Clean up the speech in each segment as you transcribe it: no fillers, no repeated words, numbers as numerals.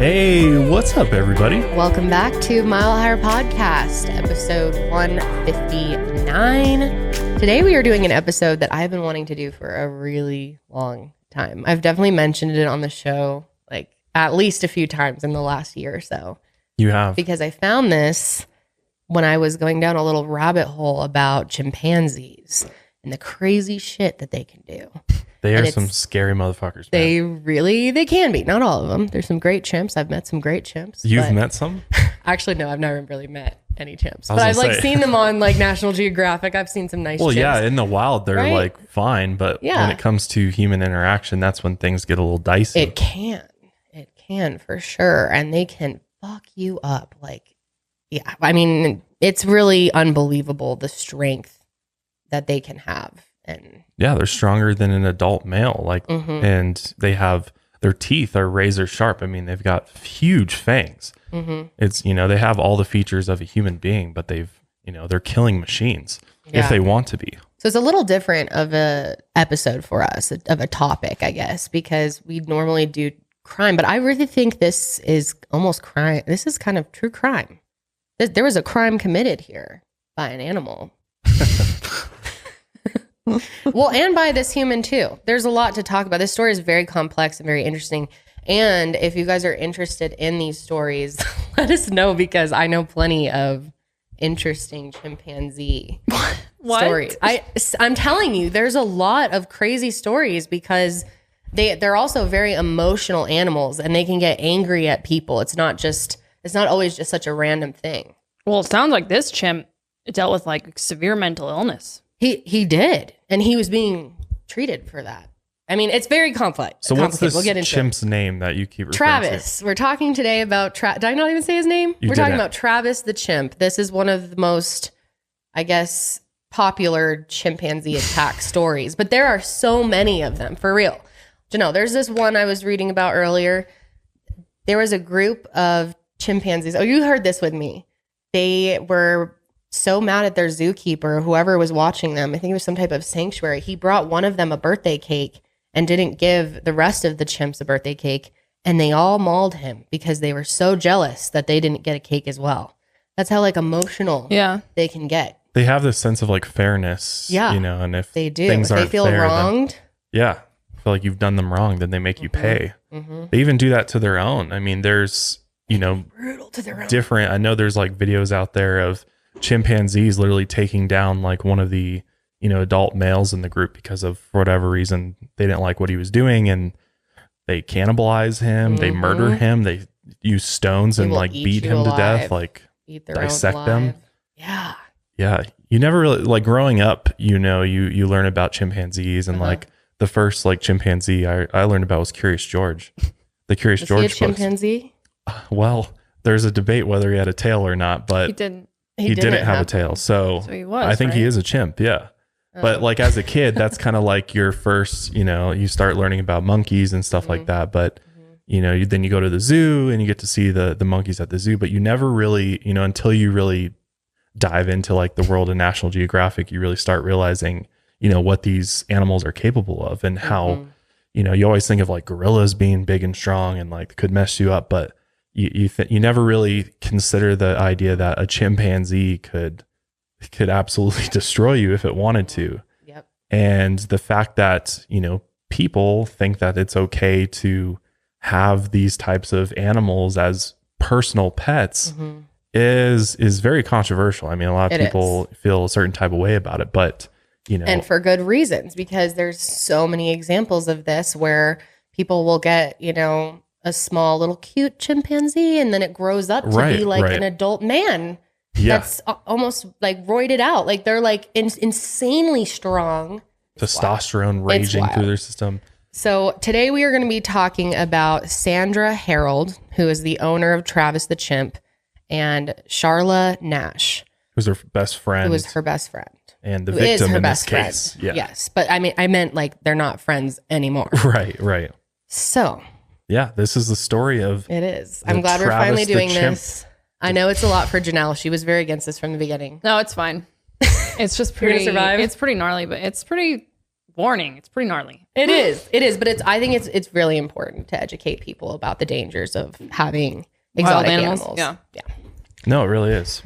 Hey, what's up, everybody? Welcome back to Mile Higher Podcast, episode 159. Today we are doing an episode that I've been wanting to do for a really long time. I've definitely mentioned it on the show like at least a few times in the last year or so. You have. Because I found this when I was going down a little rabbit hole about chimpanzees and the crazy shit that they can do. They are some scary motherfuckers, man. They can be. Not all of them. There's some great chimps. I've met some great chimps. You've met some? Actually, no, I've never really met any chimps. But I've seen them on like National Geographic. I've seen some nice chimps. Well, yeah, in the wild, they're like fine. But when it comes to human interaction, that's when things get a little dicey. It can for sure. And they can fuck you up. Like, yeah, I mean, it's really unbelievable the strength that they can have. And yeah, they're stronger than an adult male. Like, and they have their teeth are razor sharp. I mean, they've got huge fangs. It's, they have all the features of a human being, but they're killing machines if they want to be. So it's a little different of a episode for us, of a topic, I guess, because we normally do crime, but I really think this is almost crime. This is kind of true crime. There was a crime committed here by an animal. Well, and by this human too. There's a lot to talk about. This story is very complex and very interesting. And if you guys are interested in these stories, let us know, because I know plenty of interesting chimpanzee stories. I'm telling you, there's a lot of crazy stories because they're also very emotional animals and they can get angry at people. It's not always just such a random thing. Well, it sounds like this chimp dealt with like severe mental illness. He did, and he was being treated for that. I mean, it's very complex. So what's this chimp's name that you keep referring Travis. to? We're talking today about... Did I not even say his name? We're talking about Travis the Chimp. This is one of the most, I guess, popular chimpanzee attack stories. But there are so many of them, for real. There's this one I was reading about earlier. There was a group of chimpanzees. Oh, you heard this with me. They were so mad at their zookeeper, whoever was watching them. I think it was some type of sanctuary. He brought one of them a birthday cake and didn't give the rest of the chimps a birthday cake. And they all mauled him because they were so jealous that they didn't get a cake as well. That's how like emotional they can get. They have this sense of like fairness, and if they do, things aren't they feel fair, wronged. Then, feel like you've done them wrong, then they make you pay. They even do that to their own. I mean, there's, brutal to their own. Different. I know there's like videos out there of chimpanzees literally taking down like one of the adult males in the group because of, for whatever reason, they didn't like what he was doing, and they cannibalize him, they murder him, they use stones and like beat him to death, like dissect them. Yeah You never really, like, growing up, you learn about chimpanzees, and like the first like chimpanzee I learned about was Curious George. The Curious George he a chimpanzee books. Well, there's a debate whether he had a tail or not, but he didn't have a tail. So he was, I think he is a chimp. Yeah. But like as a kid, that's kind of like your first, you start learning about monkeys and stuff like that. But, then you go to the zoo and you get to see the monkeys at the zoo, but you never really, until you really dive into like the world of National Geographic, you really start realizing, what these animals are capable of, and how, you always think of like gorillas being big and strong and like could mess you up. But you never really consider the idea that a chimpanzee could absolutely destroy you if it wanted to. Yep. And the fact that, people think that it's okay to have these types of animals as personal pets is very controversial. I mean, a lot of people feel a certain type of way about it, but and for good reasons, because there's so many examples of this where people will get, a small little cute chimpanzee, and then it grows up to be like an adult man that's almost like roided out. Like they're like insanely strong. Testosterone raging through their system. So today we are going to be talking about Sandra Harold, who is the owner of Travis the Chimp, and Sharla Nash, who's her best friend. Who is her best friend. And the victim in this case. Yeah. Yes. But I meant like they're not friends anymore. Right. So yeah, this is the story of... It is. I'm glad we're finally doing this. I know it's a lot for Janelle. She was very against this from the beginning. No, it's fine. It's just pretty... Survive. It's pretty gnarly, but it's pretty warning. It's pretty gnarly. It is. But I think it's really important to educate people about the dangers of having exotic animals. Yeah. No, it really is.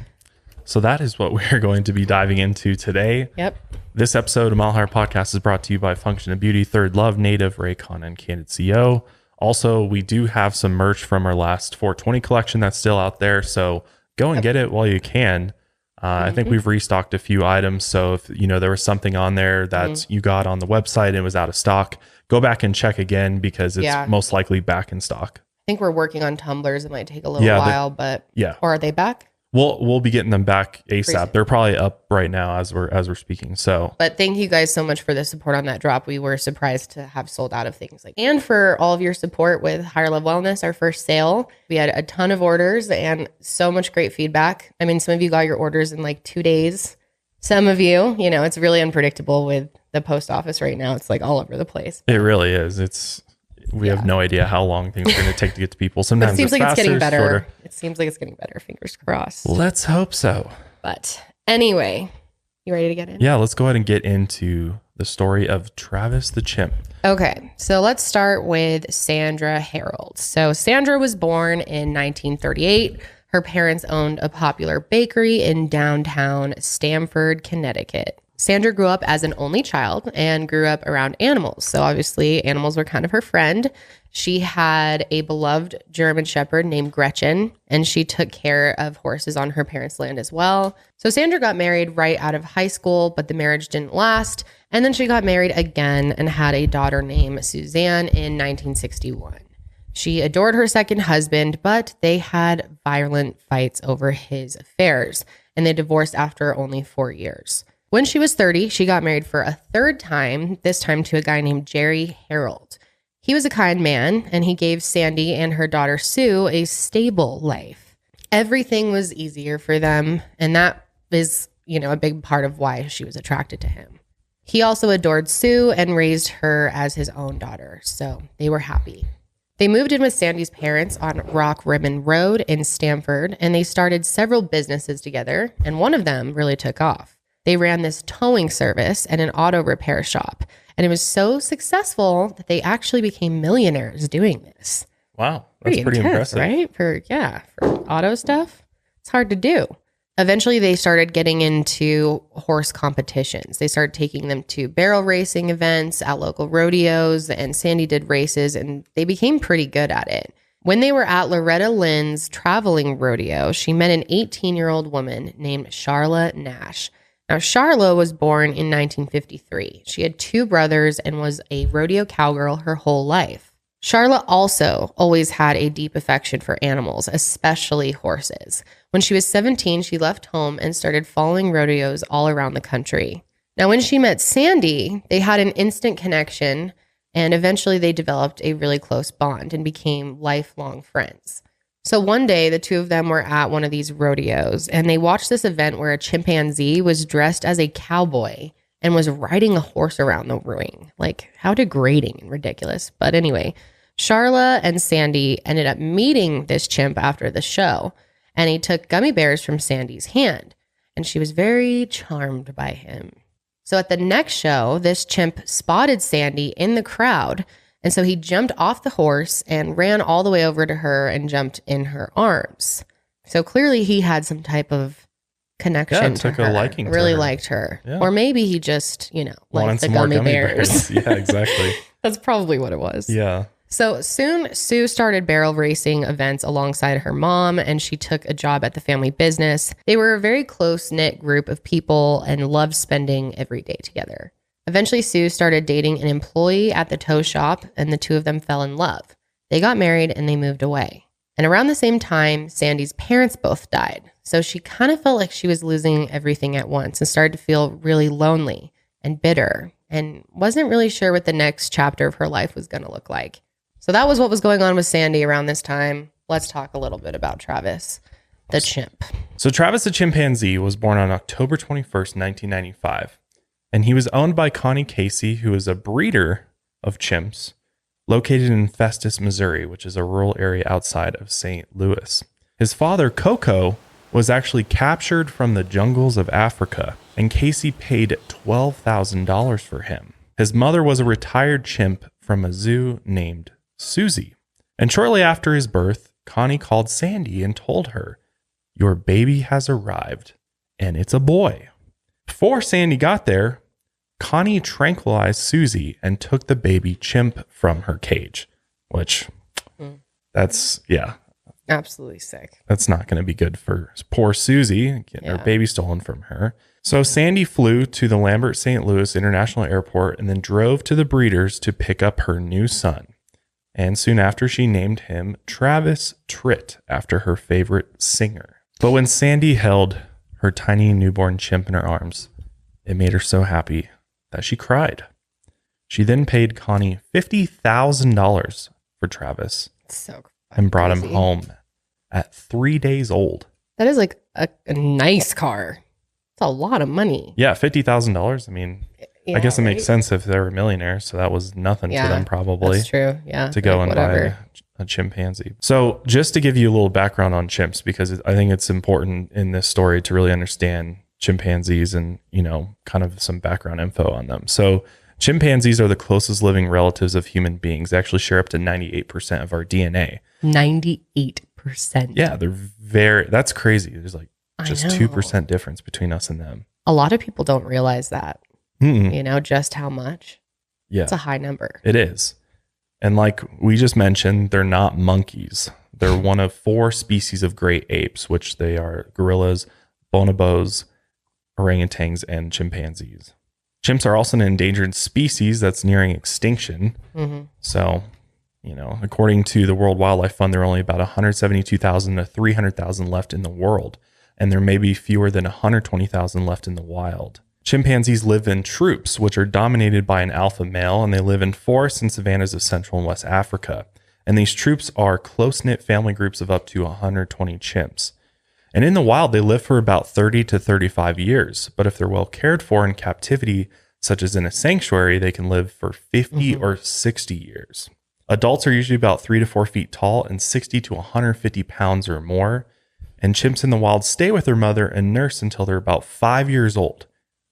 So that is what we're going to be diving into today. Yep. This episode of Mile Higher Podcast is brought to you by Function of Beauty, Third Love, Native, Raycon, and Candid CO. Also, we do have some merch from our last 420 collection that's still out there. So go and get it while you can. I think we've restocked a few items. So if there was something on there that you got on the website and it was out of stock, go back and check again because it's most likely back in stock. I think we're working on tumblers. It might take a little while, but or are they back? We'll be getting them back ASAP. They're probably up right now as we're speaking. So, but thank you guys so much for the support on that drop. We were surprised to have sold out of things and for all of your support with Higher Love Wellness, our first sale. We had a ton of orders and so much great feedback. I mean, some of you got your orders in like 2 days. Some of you, it's really unpredictable with the post office right now. It's like all over the place. It really is. We have no idea how long things are going to take to get to people. Sometimes it seems like faster, it's getting better. Shorter. It seems like it's getting better. Fingers crossed. Let's hope so. But anyway, you ready to get in? Yeah, let's go ahead and get into the story of Travis the Chimp. Okay, so let's start with Sandra Harold. So Sandra was born in 1938. Her parents owned a popular bakery in downtown Stamford, Connecticut. Sandra grew up as an only child and grew up around animals. So obviously animals were kind of her friend. She had a beloved German Shepherd named Gretchen, and she took care of horses on her parents' land as well. So Sandra got married right out of high school, but the marriage didn't last. And then she got married again and had a daughter named Suzanne in 1961. She adored her second husband, but they had violent fights over his affairs, and they divorced after only 4 years. When she was 30, she got married for a third time, this time to a guy named Jerry Harold. He was a kind man, and he gave Sandy and her daughter Sue a stable life. Everything was easier for them, and that is, a big part of why she was attracted to him. He also adored Sue and raised her as his own daughter, so they were happy. They moved in with Sandy's parents on Rock Ribbon Road in Stamford, and they started several businesses together, and one of them really took off. They ran this towing service and an auto repair shop, and it was so successful that they actually became millionaires doing this. Wow, that's pretty intense, impressive, right? For auto stuff, it's hard to do. Eventually, they started getting into horse competitions. They started taking them to barrel racing events at local rodeos, and Sandy did races, and they became pretty good at it. When they were at Loretta Lynn's traveling rodeo, she met an 18-year-old woman named Sharla Nash. Now, Sharla was born in 1953. She had 2 brothers and was a rodeo cowgirl her whole life. Sharla also always had a deep affection for animals, especially horses. When she was 17, she left home and started following rodeos all around the country. Now, when she met Sandy, they had an instant connection, and eventually they developed a really close bond and became lifelong friends. So one day, the two of them were at one of these rodeos, and they watched this event where a chimpanzee was dressed as a cowboy and was riding a horse around the ring. Like, how degrading and ridiculous. But anyway, Sharla and Sandy ended up meeting this chimp after the show, and he took gummy bears from Sandy's hand, and she was very charmed by him. So at the next show, this chimp spotted Sandy in the crowd, and so he jumped off the horse and ran all the way over to her and jumped in her arms. So clearly he had some type of connection to her. A liking really to her. Liked her. Yeah. Or maybe he just, liked the more gummy bears. Yeah, exactly. That's probably what it was. Yeah. So soon, Sue started barrel racing events alongside her mom, and she took a job at the family business. They were a very close-knit group of people and loved spending every day together. Eventually, Sue started dating an employee at the tow shop, and the two of them fell in love. They got married, and they moved away. And around the same time, Sandy's parents both died. So she kind of felt like she was losing everything at once and started to feel really lonely and bitter and wasn't really sure what the next chapter of her life was going to look like. So that was what was going on with Sandy around this time. Let's talk a little bit about Travis the Chimp. So Travis the Chimpanzee was born on October 21st, 1995. And he was owned by Connie Casey, who is a breeder of chimps located in Festus, Missouri, which is a rural area outside of St. Louis. His father, Coco, was actually captured from the jungles of Africa, and Casey paid $12,000 for him. His mother was a retired chimp from a zoo named Susie. And shortly after his birth, Connie called Sandy and told her, "Your baby has arrived, and it's a boy." Before Sandy got there, Connie tranquilized Susie and took the baby chimp from her cage, which that's, absolutely sick. That's not going to be good for poor Susie, getting her baby stolen from her. So Sandy flew to the Lambert St. Louis International Airport and then drove to the breeders to pick up her new son. And soon after, she named him Travis Tritt after her favorite singer. But when Sandy held her tiny newborn chimp in her arms, it made her so happy that she cried. She then paid Connie $50,000 for Travis and brought him home at 3 days old. That is like a nice car. It's a lot of money. Yeah, $50,000. I mean, I guess it makes sense if they were millionaires. So that was nothing to them probably. That's true. Yeah. To go and buy a chimpanzee. So just to give you a little background on chimps, because I think it's important in this story to really understand chimpanzees and, kind of some background info on them. So chimpanzees are the closest living relatives of human beings. They actually share up to 98% of our DNA. 98%. Yeah, that's crazy. There's like just 2% difference between us and them. A lot of people don't realize that, just how much. Yeah. It's a high number. It is. And like we just mentioned, they're not monkeys. They're one of 4 species of great apes, which they are gorillas, bonobos, orangutans, and chimpanzees. Chimps are also an endangered species that's nearing extinction. So, according to the World Wildlife Fund, there are only about 172,000 to 300,000 left in the world, and there may be fewer than 120,000 left in the wild. Chimpanzees live in troops, which are dominated by an alpha male, and they live in forests and savannas of Central and West Africa. And these troops are close-knit family groups of up to 120 chimps. And in the wild, they live for about 30 to 35 years. But if they're well cared for in captivity, such as in a sanctuary, they can live for 50 or 60 years. Adults are usually about 3 to 4 feet tall and 60 to 150 pounds or more. And chimps in the wild stay with their mother and nurse until they're about 5 years old.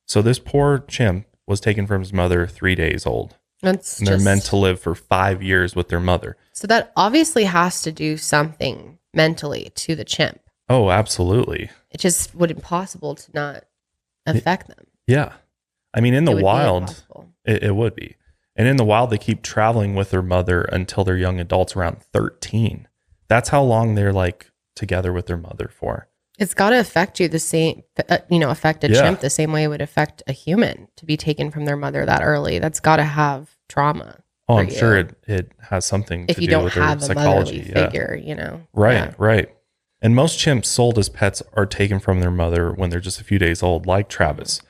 So this poor chimp was taken from his mother 3 days old. And they're meant to live for 5 years with their mother. So that obviously has to do something mentally to the chimp. Oh, absolutely. It just would be impossible to not affect them. Yeah. I mean, in the wild, it would be. And in the wild, they keep traveling with their mother until they're young adults around 13. That's how long they're like together with their mother for. It's got to affect you the same, affect a chimp the same way it would affect a human to be taken from their mother that early. That's got to have trauma. Oh, I'm sure it has something to do with their psychology. If you don't have a motherly figure, Right, right. And most chimps sold as pets are taken from their mother when they're just a few days old, like Travis.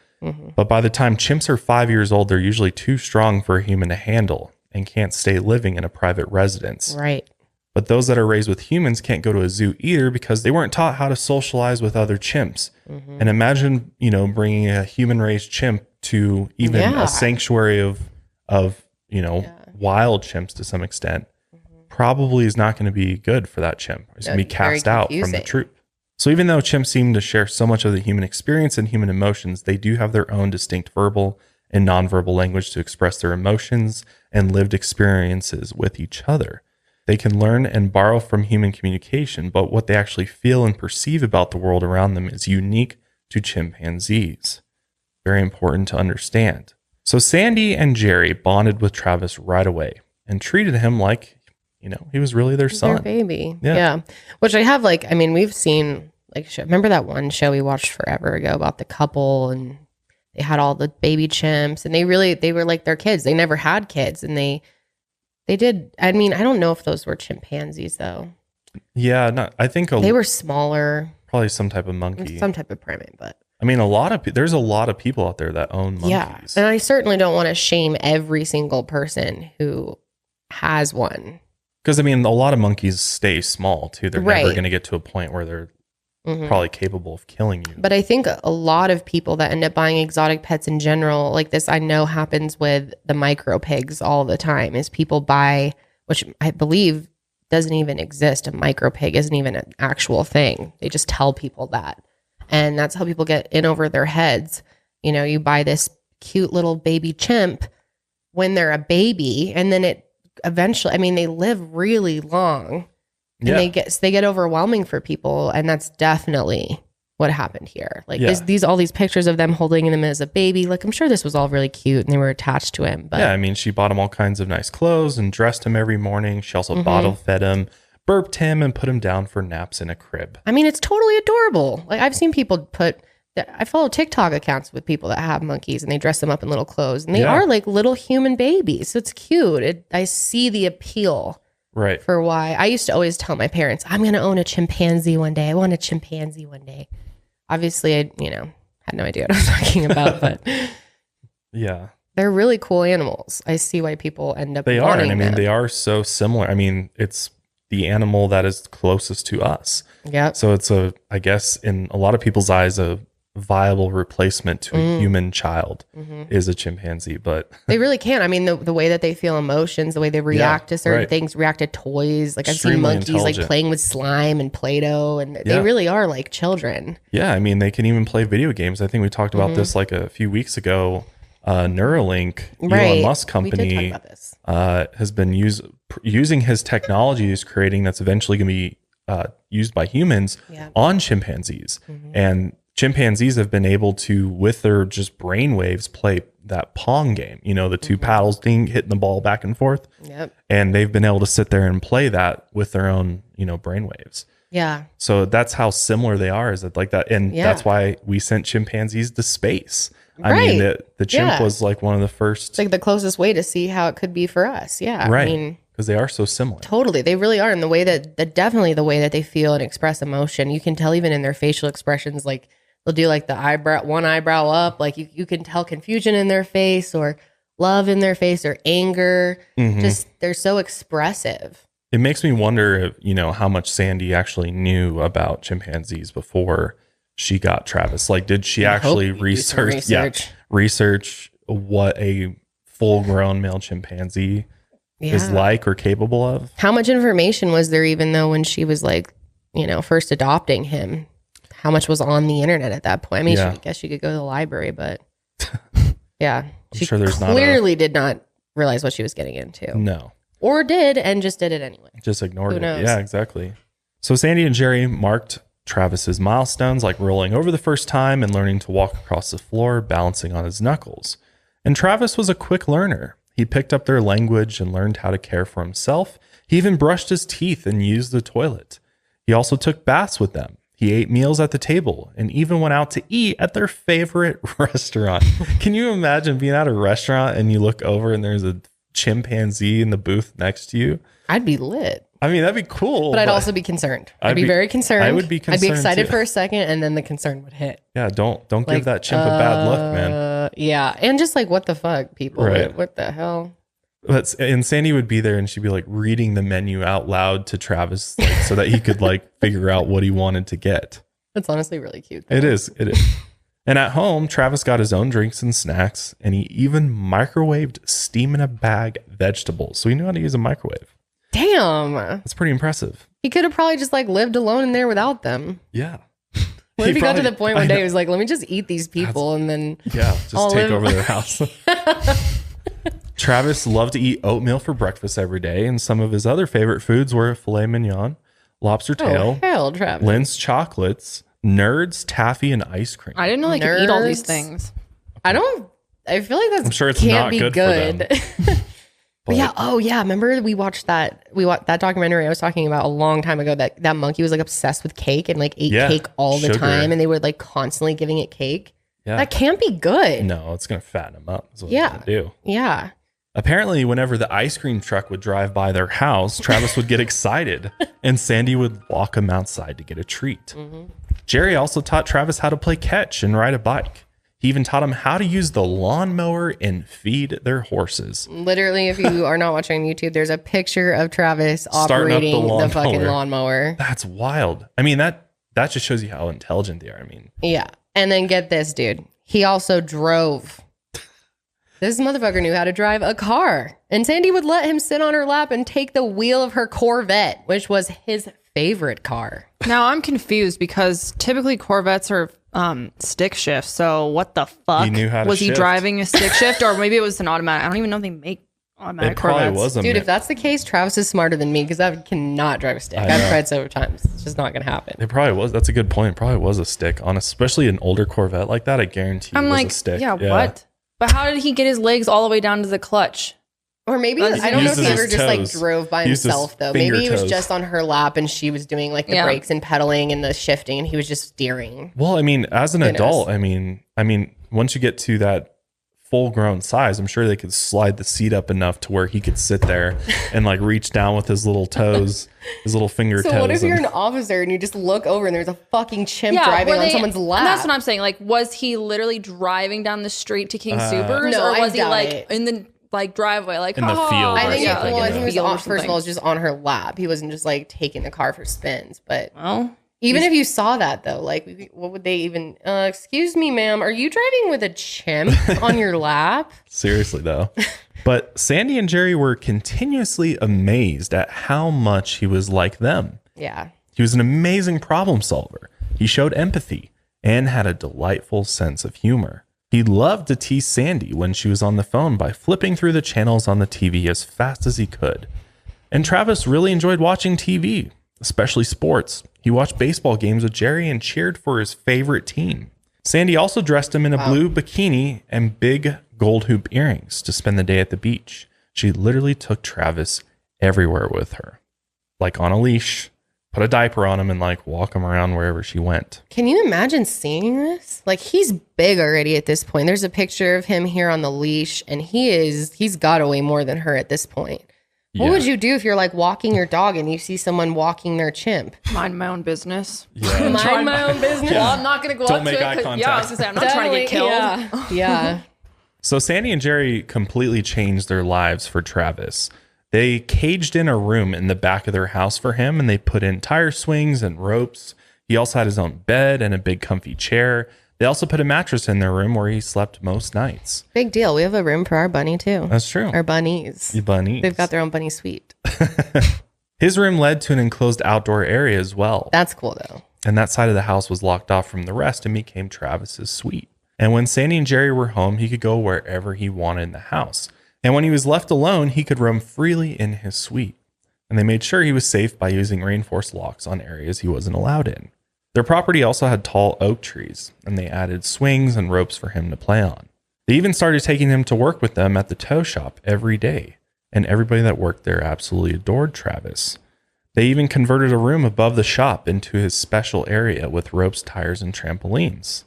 But by the time chimps are 5 years old, they're usually too strong for a human to handle and can't stay living in a private residence. Right. But those that are raised with humans can't go to a zoo either because they weren't taught how to socialize with other chimps. And imagine, bringing a human-raised chimp to even a sanctuary of wild chimps to some extent. Probably is not going to be good for that chimp. It's going to be cast out from the troop. So even though chimps seem to share so much of the human experience and human emotions, they do have their own distinct verbal and nonverbal language to express their emotions and lived experiences with each other. They can learn and borrow from human communication, but what they actually feel and perceive about the world around them is unique to chimpanzees. Very important to understand. So Sandy and Jerry bonded with Travis right away and treated him like he was really their son. Their baby. Yeah. Which I have we've seen remember that one show we watched forever ago about the couple and they had all the baby chimps and they were like their kids. They never had kids and they did. I don't know if those were chimpanzees though. Yeah. I think they were smaller. Probably some type of monkey. Some type of primate, but. There's a lot of people out there that own monkeys. Yeah. And I certainly don't want to shame every single person who has one. Because, a lot of monkeys stay small, too. They're never going to get to a point where they're probably capable of killing you. But I think a lot of people that end up buying exotic pets in general, like this, I know happens with the micro pigs all the time, is people buy, which I believe doesn't even exist. A micro pig isn't even an actual thing. They just tell people that. And that's how people get in over their heads. You buy this cute little baby chimp when they're a baby, and then it eventually, I mean, they live really long, and they get overwhelming for people, and that's definitely what happened here. Like all these pictures of them holding him as a baby. Like, I'm sure this was all really cute and they were attached to him. But I mean, she bought him all kinds of nice clothes and dressed him every morning. She also bottle fed him, burped him, and put him down for naps in a crib. I mean, it's totally adorable. Like, I've seen people I follow TikTok accounts with people that have monkeys and they dress them up in little clothes, and they are like little human babies. So it's cute. I see the appeal. Right. For why I used to always tell my parents, I'm going to own a chimpanzee one day. I want a chimpanzee one day. Obviously, I, had no idea what I was talking about, but yeah, they're really cool animals. I see why people end up. They are, and I mean, they are so similar. I mean, it's the animal that is closest to us. Yeah. So it's I guess, in a lot of people's eyes, a viable replacement to a human child is a chimpanzee, but they really can. I mean, the way that they feel emotions, the way they react to certain things, react to toys. Like, I've seen monkeys like playing with slime and Play-Doh, and they really are like children. Yeah, I mean, they can even play video games. I think we talked about this like a few weeks ago. Neuralink, Elon Musk company, has been using his technologies, creating that's eventually going to be used by humans on chimpanzees. And chimpanzees have been able to, with their just brain waves, play that Pong game, the two paddles thing, hitting the ball back and forth. Yep. And they've been able to sit there and play that with their own, brain waves. Yeah. So that's how similar they are, is it like that? And that's why we sent chimpanzees to space. I mean, the chimp was like one of the first. It's like the closest way to see how it could be for us. Yeah. Right. I mean, because they are so similar. Totally. They really are. And the way definitely the way that they feel and express emotion, you can tell even in their facial expressions. Like, they'll do like the one eyebrow up. Like, you can tell confusion in their face, or love in their face, or anger. Just, they're so expressive. It makes me wonder if, how much Sandy actually knew about chimpanzees before she got Travis. Like, did she actually research what a full-grown male chimpanzee is like or capable of? How much information was there even though when she was like, first adopting him? How much was on the internet at that point? I mean, I guess she could go to the library, but she clearly did not realize what she was getting into. No. Or did, and just did it anyway. Just ignored it. Yeah, exactly. So Sandy and Jerry marked Travis's milestones, like rolling over the first time and learning to walk across the floor, balancing on his knuckles. And Travis was a quick learner. He picked up their language and learned how to care for himself. He even brushed his teeth and used the toilet. He also took baths with them. He ate meals at the table and even went out to eat at their favorite restaurant. Can you imagine being at a restaurant and you look over and there's a chimpanzee in the booth next to you? I'd be lit. I mean, that'd be cool. But I'd also be concerned. I'd be very concerned. I would be concerned. I'd be excited too. For a second, and then the concern would hit. Yeah, don't give that chimp a bad look, man. Yeah, and just like, what the fuck, people? Right. What the hell? And Sandy would be there and she'd be like reading the menu out loud to Travis, like, so that he could like figure out what he wanted to get. That's honestly really cute, though. It is. And at home, Travis got his own drinks and snacks, and he even microwaved steam in a bag vegetables. So he knew how to use a microwave. Damn. That's pretty impressive. He could have probably just like lived alone in there without them. Yeah. What if he got to the point one day he was like, let me just eat these people and then just take over their house. Travis loved to eat oatmeal for breakfast every day, and some of his other favorite foods were filet mignon, lobster tail, Lindt chocolates, Nerds, taffy, and ice cream. I didn't know they could eat all these things. I feel like that's I'm sure it's not good for them. But yeah, remember we watched that documentary I was talking about a long time ago, that monkey was like obsessed with cake and like ate cake all the time, and they were like constantly giving it cake. Yeah. That can't be good. No, it's gonna fatten them up. That's what it's gonna do. Yeah. Apparently, whenever the ice cream truck would drive by their house, Travis would get excited and Sandy would walk him outside to get a treat. Mm-hmm. Jerry also taught Travis how to play catch and ride a bike. He even taught him how to use the lawnmower and feed their horses. Literally, if you are not watching on YouTube, there's a picture of Travis operating the fucking lawnmower. That's wild. I mean, that just shows you how intelligent they are. I mean, yeah. And then get this, dude. He also drove. This motherfucker knew how to drive a car. And Sandy would let him sit on her lap and take the wheel of her Corvette, which was his favorite car. Now I'm confused because typically Corvettes are stick shift. So what the fuck? He knew how to was shift. he driving a stick shift, or maybe it was an automatic? I don't even know if they make automatic Corvettes. Dude, if that's the case, Travis is smarter than me because I cannot drive a stick. I've tried several times. It's just not going to happen. It probably was. That's a good point. It probably was a stick. Especially an older Corvette like that, I guarantee it was a stick. Yeah, what? But how did he get his legs all the way down to the clutch? Or maybe, I don't know if he ever just like drove by himself though. Maybe he was just on her lap and she was doing like the brakes and pedaling and the shifting and he was just steering. Well, I mean, as an adult, I mean, once you get to that full grown size, I'm sure they could slide the seat up enough to where he could sit there and like reach down with his little toes, his little finger toes. So what if you're an officer and you just look over and there's a fucking chimp driving on someone's lap? That's what I'm saying. Like, was he literally driving down the street to King Soopers, no, or was he like in the driveway, like in the field? I think I think he was first of all, just on her lap. He wasn't just like taking the car for spins. But even if you saw that though, like what would they even? Excuse me, ma'am, are you driving with a chimp on your lap? Seriously though. But Sandy and Jerry were continuously amazed at how much he was like them. Yeah, he was an amazing problem solver. He showed empathy and had a delightful sense of humor. He loved to tease Sandy when she was on the phone by flipping through the channels on the TV as fast as he could. And Travis really enjoyed watching TV, especially sports. He watched baseball games with Jerry and cheered for his favorite team. Sandy also dressed him in a blue bikini and big gold hoop earrings to spend the day at the beach. She literally took Travis everywhere with her, like on a leash. Put a diaper on him and like walk him around wherever she went. Can you imagine seeing this? Like he's big already at this point. There's a picture of him here on the leash and he's got to weigh more than her at this point. What would you do if you're like walking your dog and you see someone walking their chimp? Mind my own business. Yeah. Mind my own business. Well, I'm not going to go Don't up make to eye it. contact. Yeah, I was going to say, I'm not trying to get killed. Yeah. So Sandy and Jerry completely changed their lives for Travis. They caged in a room in the back of their house for him, and they put in tire swings and ropes. He also had his own bed and a big comfy chair. They also put a mattress in their room where he slept most nights. Big deal. We have a room for our bunny too. That's true. Our bunnies. The bunnies. They've got their own bunny suite. His room led to an enclosed outdoor area as well. That's cool though. And that side of the house was locked off from the rest and became Travis's suite. And when Sandy and Jerry were home, he could go wherever he wanted in the house. And when he was left alone, he could roam freely in his suite. And they made sure he was safe by using reinforced locks on areas he wasn't allowed in. Their property also had tall oak trees, and they added swings and ropes for him to play on. They even started taking him to work with them at the tow shop every day. And everybody that worked there absolutely adored Travis. They even converted a room above the shop into his special area with ropes, tires, and trampolines.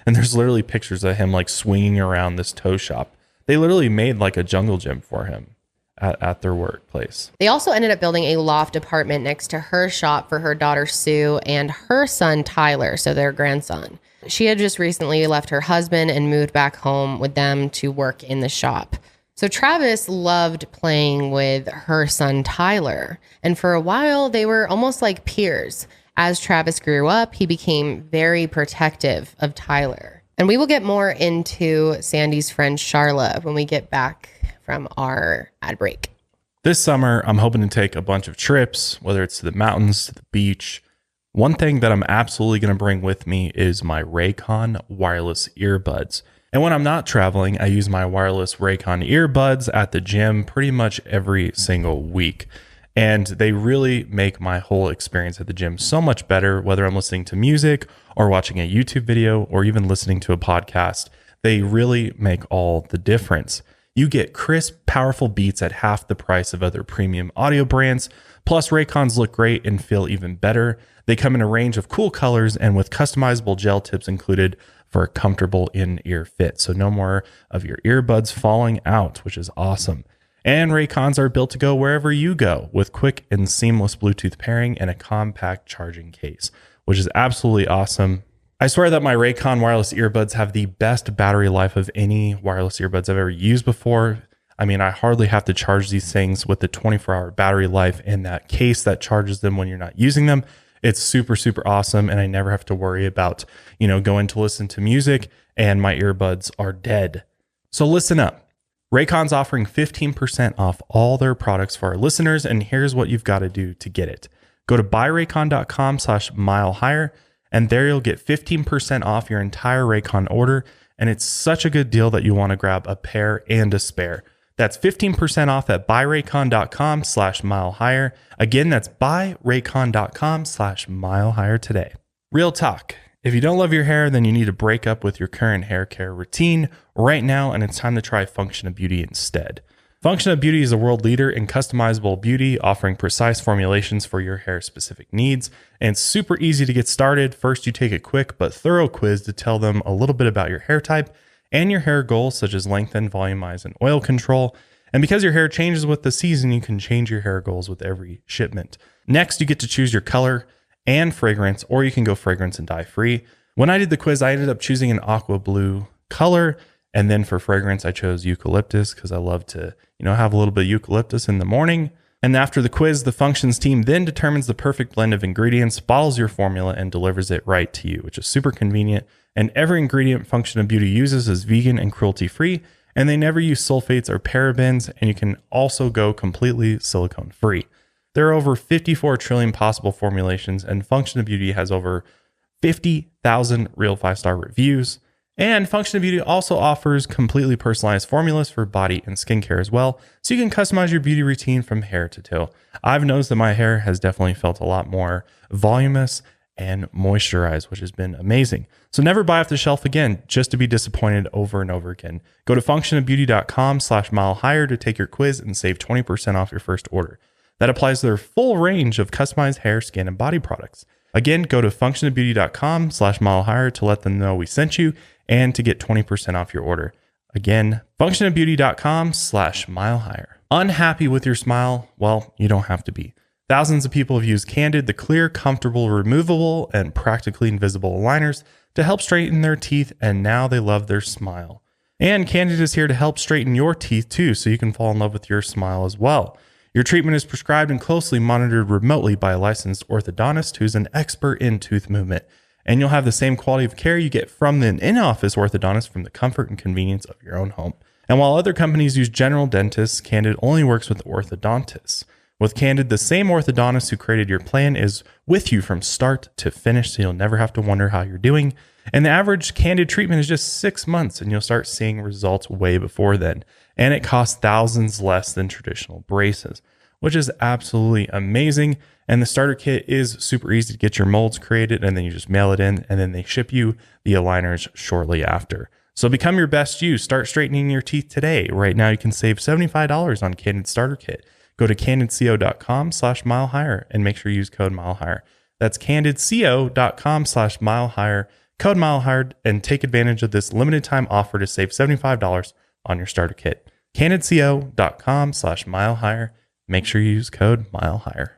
And there's literally pictures of him like swinging around this tow shop. They literally made like a jungle gym for him at their workplace. They also ended up building a loft apartment next to her shop for her daughter Sue and her son Tyler, so their grandson. She had just recently left her husband and moved back home with them to work in the shop. So Travis loved playing with her son Tyler, and for a while they were almost like peers. As Travis grew up, he became very protective of Tyler. And we will get more into Sandy's friend Sharla when we get back from our ad break. This summer, I'm hoping to take a bunch of trips, whether it's to the mountains, to the beach. One thing that I'm absolutely going to bring with me is my Raycon wireless earbuds. And when I'm not traveling, I use my wireless Raycon earbuds at the gym pretty much every single week. And they really make my whole experience at the gym so much better, whether I'm listening to music or watching a YouTube video or even listening to a podcast. They really make all the difference. You get crisp, powerful beats at half the price of other premium audio brands. Plus, Raycons look great and feel even better. They come in a range of cool colors and with customizable gel tips included for a comfortable in-ear fit. So no more of your earbuds falling out, which is awesome. And Raycons are built to go wherever you go with quick and seamless Bluetooth pairing and a compact charging case, which is absolutely awesome. I swear that my Raycon wireless earbuds have the best battery life of any wireless earbuds I've ever used before. I mean, I hardly have to charge these things with the 24-hour battery life and that case that charges them when you're not using them. It's super, super awesome. And I never have to worry about, going to listen to music and my earbuds are dead. So listen up. Raycon's offering 15% off all their products for our listeners, and here's what you've got to do to get it. Go to buyraycon.com/milehigher and there you'll get 15% off your entire Raycon order. And it's such a good deal that you want to grab a pair and a spare. That's 15% off at buyraycon.com/milehigher. Again, that's buyraycon.com/milehigher today. Real talk. If you don't love your hair, then you need to break up with your current hair care routine right now, and it's time to try Function of Beauty instead. Function of Beauty is a world leader in customizable beauty, offering precise formulations for your hair-specific needs. And it's super easy to get started. First, you take a quick but thorough quiz to tell them a little bit about your hair type and your hair goals, such as lengthen, volumize, and oil control. And because your hair changes with the season, you can change your hair goals with every shipment. Next, you get to choose your color and fragrance, or you can go fragrance and dye free. When I did the quiz, I ended up choosing an aqua blue color. And then for fragrance, I chose eucalyptus because I love to, have a little bit of eucalyptus in the morning. And after the quiz, the functions team then determines the perfect blend of ingredients, bottles your formula, and delivers it right to you, which is super convenient. And every ingredient Function of Beauty uses is vegan and cruelty-free, and they never use sulfates or parabens, and you can also go completely silicone-free. There are over 54 trillion possible formulations, and Function of Beauty has over 50,000 real 5-star reviews. And Function of Beauty also offers completely personalized formulas for body and skincare as well, so you can customize your beauty routine from hair to toe. I've noticed that my hair has definitely felt a lot more voluminous and moisturized, which has been amazing. So never buy off the shelf again, just to be disappointed over and over again. Go to functionofbeauty.com/milehigher to take your quiz and save 20% off your first order. That applies to their full range of customized hair, skin, and body products. Again, go to functionofbeauty.com/milehigher to let them know we sent you and to get 20% off your order. Again, functionofbeauty.com/milehigher. Unhappy with your smile? Well, you don't have to be. Thousands of people have used Candid, the clear, comfortable, removable, and practically invisible aligners to help straighten their teeth, and now they love their smile. And Candid is here to help straighten your teeth too, so you can fall in love with your smile as well. Your treatment is prescribed and closely monitored remotely by a licensed orthodontist who's an expert in tooth movement. And you'll have the same quality of care you get from an in-office orthodontist from the comfort and convenience of your own home. And while other companies use general dentists, Candid only works with orthodontists. With Candid, the same orthodontist who created your plan is with you from start to finish, so you'll never have to wonder how you're doing. And the average Candid treatment is just 6 months, and you'll start seeing results way before then. And it costs thousands less than traditional braces, which is absolutely amazing. And the starter kit is super easy to get your molds created, and then you just mail it in, and then they ship you the aligners shortly after. So become your best you. Start straightening your teeth today. Right now, you can save $75 on Candid Starter Kit. Go to candidco.com/milehigher and make sure you use code milehigher. That's candidco.com/milehigher, code milehigher, and take advantage of this limited time offer to save $75 on your starter kit. candidco.com/milehigher. Make sure you use code milehigher.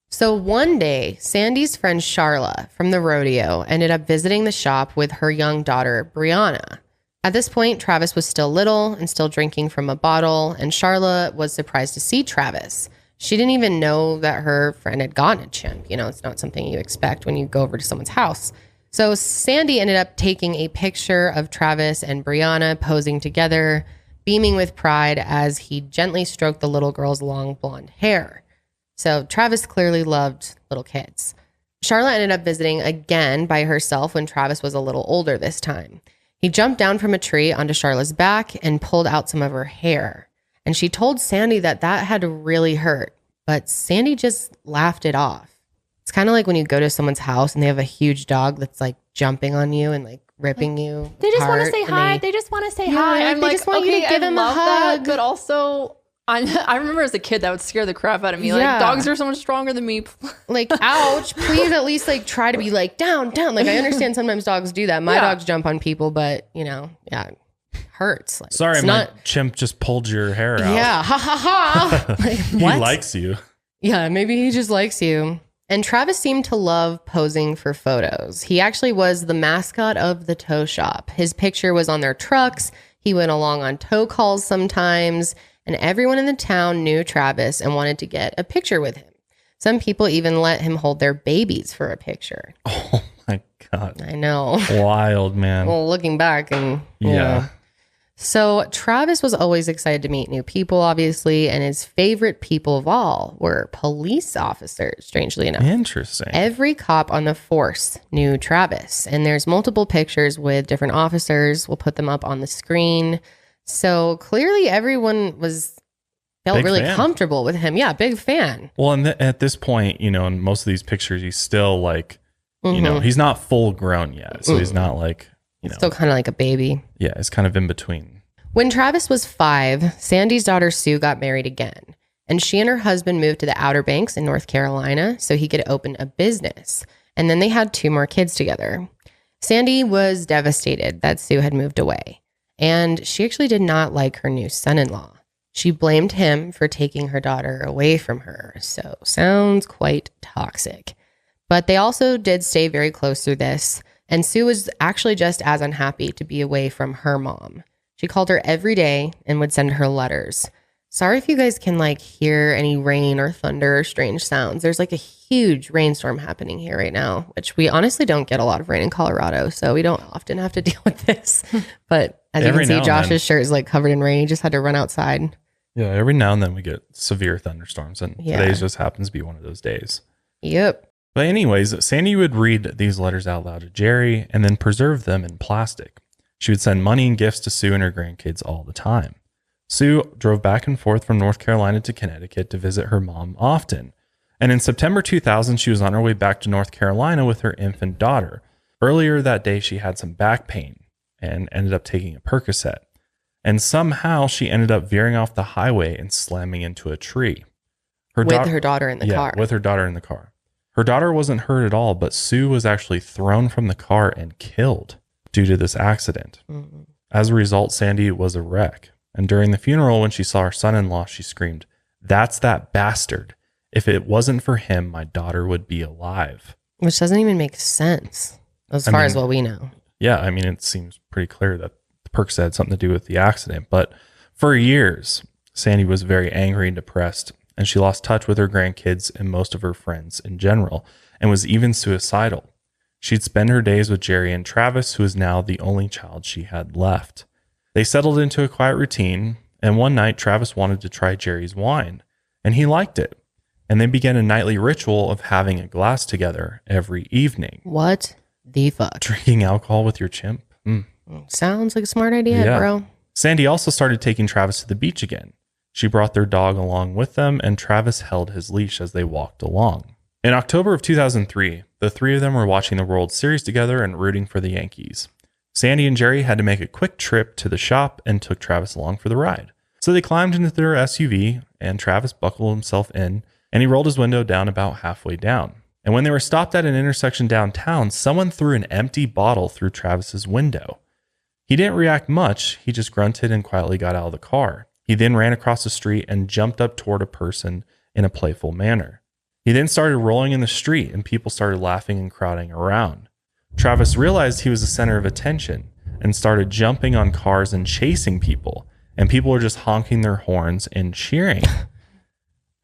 So one day, Sandy's friend Sharla from the rodeo ended up visiting the shop with her young daughter, Brianna. At this point, Travis was still little and still drinking from a bottle, and Sharla was surprised to see Travis. She didn't even know that her friend had gotten a chimp. It's not something you expect when you go over to someone's house. So Sandy ended up taking a picture of Travis and Brianna posing together, beaming with pride as he gently stroked the little girl's long blonde hair. So Travis clearly loved little kids. Sharla ended up visiting again by herself when Travis was a little older this time. He jumped down from a tree onto Sharla's back and pulled out some of her hair. And she told Sandy that had really hurt, but Sandy just laughed it off. It's kind of like when you go to someone's house and they have a huge dog that's like jumping on you and like ripping you. They just want to say hi. They just want to say hi. They just want you to give them a hug. But also, I remember as a kid that would scare the crap out of me. Like, dogs are so much stronger than me. Like, ouch, please at least like try to be like down. Like, I understand sometimes dogs do that. My dogs jump on people, but it hurts. Like, sorry, my chimp just pulled your hair out. Yeah, ha ha ha. Like, he likes you. Yeah, maybe he just likes you. And Travis seemed to love posing for photos. He actually was the mascot of the tow shop. His picture was on their trucks. He went along on tow calls sometimes. And everyone in the town knew Travis and wanted to get a picture with him. Some people even let him hold their babies for a picture. Oh my God. I know. Wild, man. Well, looking back and yeah. So Travis was always excited to meet new people, obviously, and his favorite people of all were police officers, strangely enough. Interesting. Every cop on the force knew Travis, and there's multiple pictures with different officers. We'll put them up on the screen. So clearly everyone felt really comfortable with him. Yeah, big fan. Well, and at this point, you know, in most of these pictures, he's still like, you know, he's not full grown yet. So he's not like... Still kind of like a baby. Yeah, it's kind of in between. When Travis was 5, Sandy's daughter Sue got married again. And she and her husband moved to the Outer Banks in North Carolina so he could open a business. And then they had 2 more kids together. Sandy was devastated that Sue had moved away. And she actually did not like her new son-in-law. She blamed him for taking her daughter away from her. So sounds quite toxic. But they also did stay very close through this. And Sue was actually just as unhappy to be away from her mom. She called her every day and would send her letters. Sorry if you guys can like hear any rain or thunder or strange sounds. There's like a huge rainstorm happening here right now, which we honestly don't get a lot of rain in Colorado. So we don't often have to deal with this. But as you can see, Josh's shirt is like covered in rain. He just had to run outside. Yeah, every now and then we get severe thunderstorms. And today's just happens to be one of those days. Yep. But anyways, Sandy would read these letters out loud to Jerry and then preserve them in plastic. She would send money and gifts to Sue and her grandkids all the time. Sue drove back and forth from North Carolina to Connecticut to visit her mom often. And in September 2000, she was on her way back to North Carolina with her infant daughter. Earlier that day, she had some back pain and ended up taking a Percocet. And somehow she ended up veering off the highway and slamming into a tree. Her daughter in the car. With her daughter in the car. Her daughter wasn't hurt at all, but Sue was actually thrown from the car and killed due to this accident. Mm-hmm. As a result, Sandy was a wreck. And during the funeral, when she saw her son-in-law, she screamed, "That's that bastard. If it wasn't for him, my daughter would be alive." Which doesn't even make sense as far as what we know. Yeah, I mean, it seems pretty clear that the Percocet had something to do with the accident. But for years, Sandy was very angry and depressed. And she lost touch with her grandkids and most of her friends in general, and was even suicidal. She'd spend her days with Jerry and Travis, who is now the only child she had left. They settled into a quiet routine, and one night Travis wanted to try Jerry's wine, and he liked it. And they began a nightly ritual of having a glass together every evening. What the fuck? Drinking alcohol with your chimp? Sounds like a smart idea, bro. Sandy also started taking Travis to the beach again. She brought their dog along with them, and Travis held his leash as they walked along. In October of 2003, the 3 of them were watching the World Series together and rooting for the Yankees. Sandy and Jerry had to make a quick trip to the shop and took Travis along for the ride. So they climbed into their SUV, and Travis buckled himself in, and he rolled his window down about halfway down. And when they were stopped at an intersection downtown, someone threw an empty bottle through Travis's window. He didn't react much. He just grunted and quietly got out of the car. He then ran across the street and jumped up toward a person in a playful manner. He then started rolling in the street, and people started laughing and crowding around. Travis realized he was the center of attention and started jumping on cars and chasing people, and people were just honking their horns and cheering.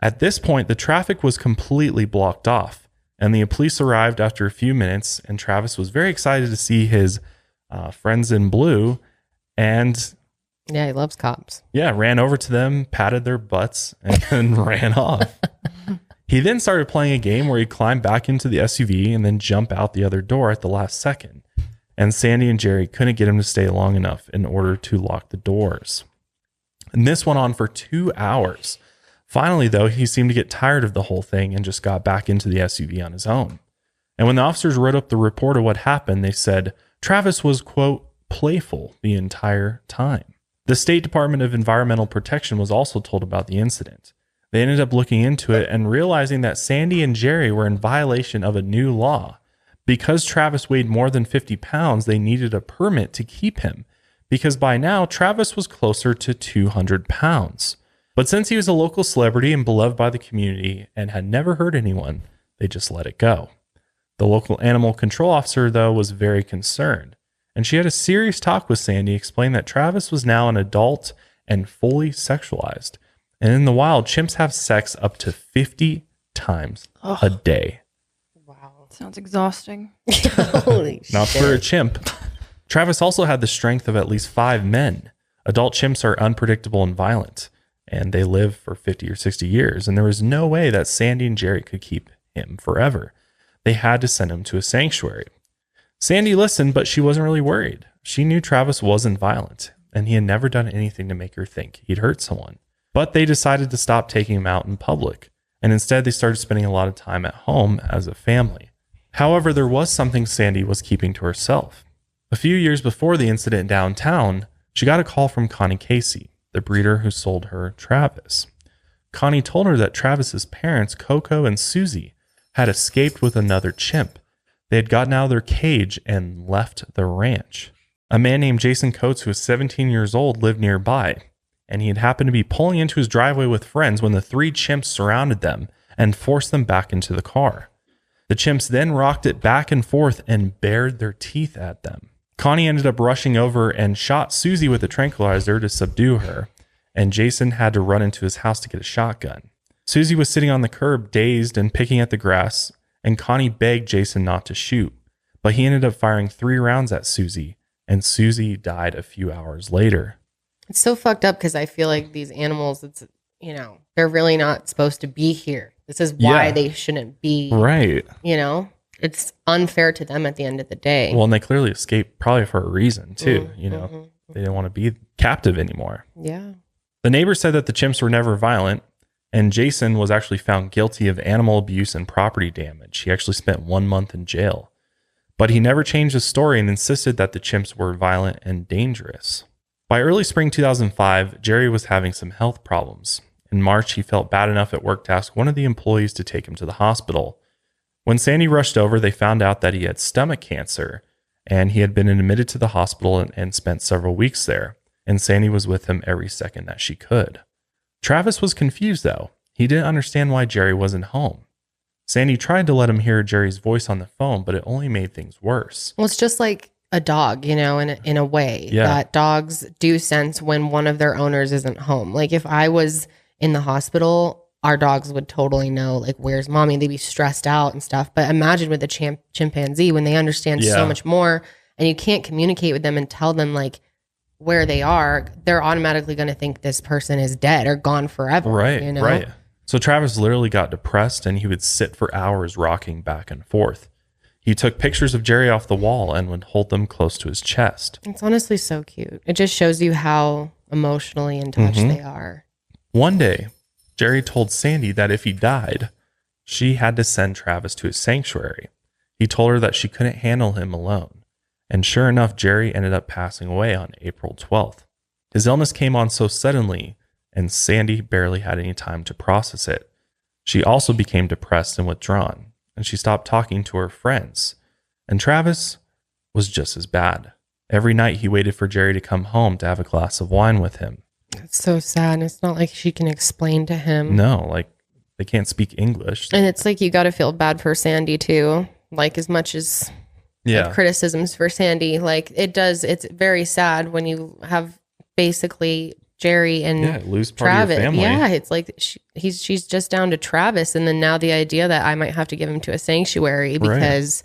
At this point, the traffic was completely blocked off, and the police arrived after a few minutes, and Travis was very excited to see his friends in blue, and... yeah, he loves cops. Yeah, ran over to them, patted their butts, and then ran off. He then started playing a game where he'd climb back into the SUV and then jump out the other door at the last second. And Sandy and Jerry couldn't get him to stay long enough in order to lock the doors. And this went on for 2 hours. Finally, though, he seemed to get tired of the whole thing and just got back into the SUV on his own. And when the officers wrote up the report of what happened, they said Travis was, quote, playful the entire time. The State Department of Environmental Protection was also told about the incident. They ended up looking into it and realizing that Sandy and Jerry were in violation of a new law. Because Travis weighed more than 50 pounds, they needed a permit to keep him, because by now Travis was closer to 200 pounds. But since he was a local celebrity and beloved by the community and had never hurt anyone, they just let it go. The local animal control officer, though, was very concerned. And she had a serious talk with Sandy, explaining that Travis was now an adult and fully sexualized. And in the wild, chimps have sex up to 50 times a day. Wow. Sounds exhausting. Holy Not shit. for a chimp. Travis also had the strength of at least 5 men. Adult chimps are unpredictable and violent, and they live for 50 or 60 years, and there was no way that Sandy and Jerry could keep him forever. They had to send him to a sanctuary. Sandy listened, but she wasn't really worried. She knew Travis wasn't violent, and he had never done anything to make her think he'd hurt someone. But they decided to stop taking him out in public, and instead they started spending a lot of time at home as a family. However, there was something Sandy was keeping to herself. A few years before the incident downtown, she got a call from Connie Casey, the breeder who sold her Travis. Connie told her that Travis's parents, Coco and Susie, had escaped with another chimp. They had gotten out of their cage and left the ranch. A man named Jason Coates, who was 17 years old, lived nearby, and he had happened to be pulling into his driveway with friends when the 3 chimps surrounded them and forced them back into the car. The chimps then rocked it back and forth and bared their teeth at them. Connie ended up rushing over and shot Susie with a tranquilizer to subdue her, and Jason had to run into his house to get a shotgun. Susie was sitting on the curb, dazed and picking at the grass, and Connie begged Jason not to shoot, but he ended up firing 3 rounds at Susie, and Susie died a few hours later. It's so fucked up because I feel like these animals, they're really not supposed to be here. This is why they shouldn't be. Right. It's unfair to them at the end of the day. Well, and they clearly escaped probably for a reason too. They didn't want to be captive anymore. Yeah. The neighbor said that the chimps were never violent, and Jason was actually found guilty of animal abuse and property damage. He actually spent 1 month in jail. But he never changed his story and insisted that the chimps were violent and dangerous. By early spring 2005, Jerry was having some health problems. In March, he felt bad enough at work to ask one of the employees to take him to the hospital. When Sandy rushed over, they found out that he had stomach cancer, and he had been admitted to the hospital and spent several weeks there, and Sandy was with him every second that she could. Travis was confused, though. He didn't understand why Jerry wasn't home. Sandy tried to let him hear Jerry's voice on the phone, but it only made things worse. Well, it's just like a dog, in a way. Yeah. That dogs do sense when one of their owners isn't home. Like if I was in the hospital, our dogs would totally know, like, where's mommy? They'd be stressed out and stuff. But imagine with a chimpanzee, when they understand so much more and you can't communicate with them and tell them like where they are, they're automatically going to think this person is dead or gone forever. Right, right. So Travis literally got depressed and he would sit for hours rocking back and forth. He took pictures of Jerry off the wall and would hold them close to his chest. It's honestly so cute. It just shows you how emotionally in touch they are. One day, Jerry told Sandy that if he died, she had to send Travis to a sanctuary. He told her that she couldn't handle him alone. And sure enough, Jerry ended up passing away on April 12th. His illness came on so suddenly, and Sandy barely had any time to process it. She also became depressed and withdrawn, and she stopped talking to her friends. And Travis was just as bad. Every night he waited for Jerry to come home to have a glass of wine with him. It's so sad. It's not like she can explain to him. No, like they can't speak English. And it's like you got to feel bad for Sandy too. Like as much as criticisms for Sandy, like it's very sad when you have basically Jerry and lose part Travis. Of your family. Yeah, it's like she's just down to Travis, and then now the idea that I might have to give him to a sanctuary because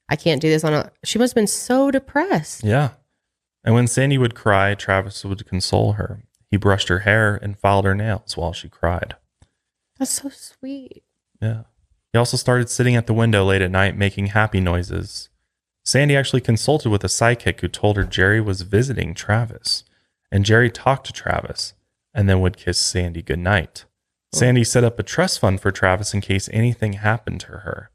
I can't do this she must have been so depressed. Yeah. And when Sandy would cry, Travis would console her. He brushed her hair and filed her nails while she cried. That's so sweet. Yeah. He also started sitting at the window late at night making happy noises. Sandy actually consulted with a psychic who told her Jerry was visiting Travis. And Jerry talked to Travis and then would kiss Sandy goodnight. Sandy set up a trust fund for Travis in case anything happened to her.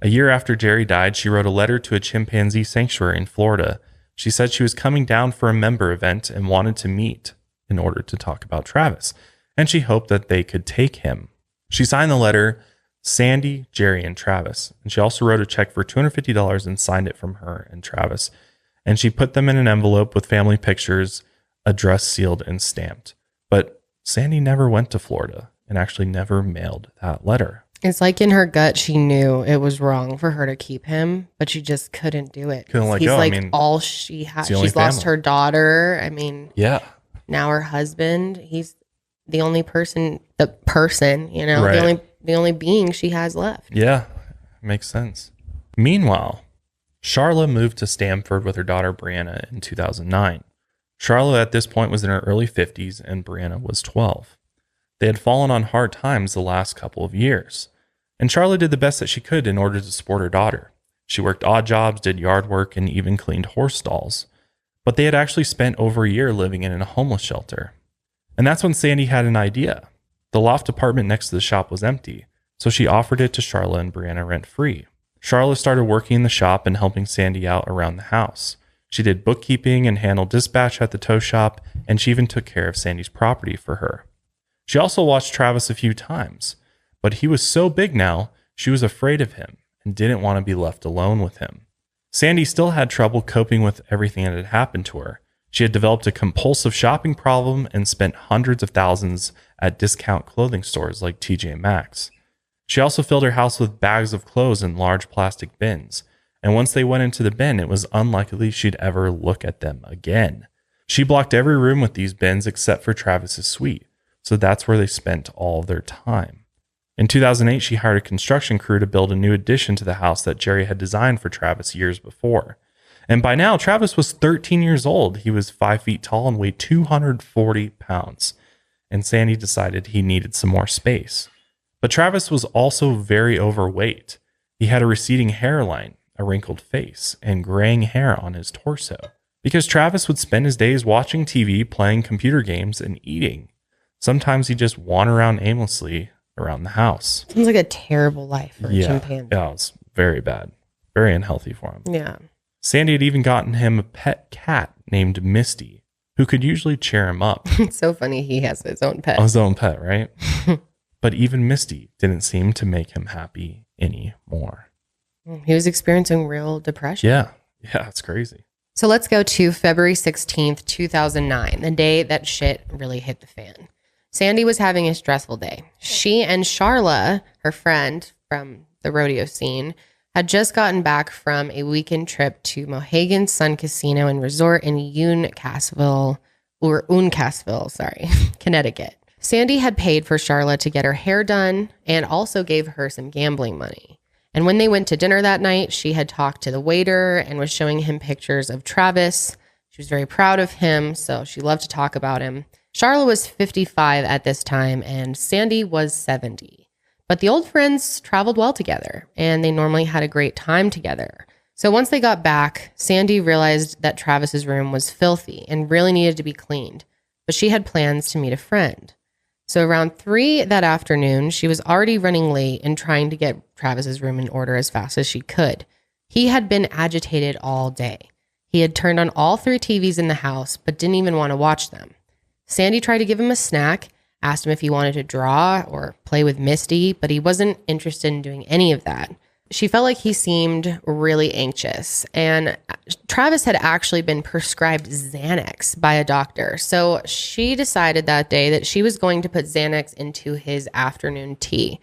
A year after Jerry died, she wrote a letter to a chimpanzee sanctuary in Florida. She said she was coming down for a member event and wanted to meet in order to talk about Travis, and she hoped that they could take him. She signed the letter, Sandy, Jerry, and Travis, and she also wrote a check for $250 and signed it from her and Travis, and she put them in an envelope with family pictures, addressed, sealed, and stamped. But Sandy never went to Florida and actually never mailed that letter. It's like in her gut, she knew it was wrong for her to keep him, but she just couldn't do it. Couldn't let He's go. like I mean, all she has. She's lost her daughter. I mean, yeah. Now her husband. He's the only person, the only being she has left. Yeah, makes sense. Meanwhile, Sharla moved to Stamford with her daughter Brianna in 2009. Sharla at this point was in her early 50s and Brianna was 12. They had fallen on hard times the last couple of years, and Sharla did the best that she could in order to support her daughter. She worked odd jobs, did yard work, and even cleaned horse stalls. But they had actually spent over a year living in a homeless shelter. And that's when Sandy had an idea. The loft apartment next to the shop was empty, so she offered it to Sharla and Brianna rent-free. Sharla started working in the shop and helping Sandy out around the house. She did bookkeeping and handled dispatch at the tow shop, and she even took care of Sandy's property for her. She also watched Travis a few times, but he was so big now, she was afraid of him and didn't want to be left alone with him. Sandy still had trouble coping with everything that had happened to her. She had developed a compulsive shopping problem and spent hundreds of thousands at discount clothing stores like TJ Maxx. She also filled her house with bags of clothes in large plastic bins, and once they went into the bin, it was unlikely she'd ever look at them again. She blocked every room with these bins except for Travis's suite, so that's where they spent all of their time. In 2008, she hired a construction crew to build a new addition to the house that Jerry had designed for Travis years before. And by now, Travis was 13 years old. He was 5 feet tall and weighed 240 pounds. And Sandy decided he needed some more space. But Travis was also very overweight. He had a receding hairline, a wrinkled face, and graying hair on his torso. Because Travis would spend his days watching TV, playing computer games, and eating. Sometimes he'd just wander around aimlessly around the house. Sounds like a terrible life for a chimpanzee. Yeah, it was very bad. Very unhealthy for him. Yeah. Sandy had even gotten him a pet cat named Misty, who could usually cheer him up. It's so funny he has his own pet. His own pet, right? But even Misty didn't seem to make him happy anymore. He was experiencing real depression. Yeah, it's crazy. So let's go to February 16th, 2009, the day that shit really hit the fan. Sandy was having a stressful day. She and Sharla, her friend from the rodeo scene, had just gotten back from a weekend trip to Mohegan Sun Casino and Resort in Uncasville, Connecticut. Sandy had paid for Sharla to get her hair done and also gave her some gambling money. And when they went to dinner that night, she had talked to the waiter and was showing him pictures of Travis. She was very proud of him, so she loved to talk about him. Sharla was 55 at this time, and Sandy was 70. But the old friends traveled well together, and they normally had a great time together. So once they got back, Sandy realized that Travis's room was filthy and really needed to be cleaned. But she had plans to meet a friend. So around 3 that afternoon, she was already running late and trying to get Travis's room in order as fast as she could. He had been agitated all day. He had turned on all 3 TVs in the house, but didn't even want to watch them. Sandy tried to give him a snack, asked him if he wanted to draw or play with Misty, but he wasn't interested in doing any of that. She felt like he seemed really anxious, and Travis had actually been prescribed Xanax by a doctor. So she decided that day that she was going to put Xanax into his afternoon tea.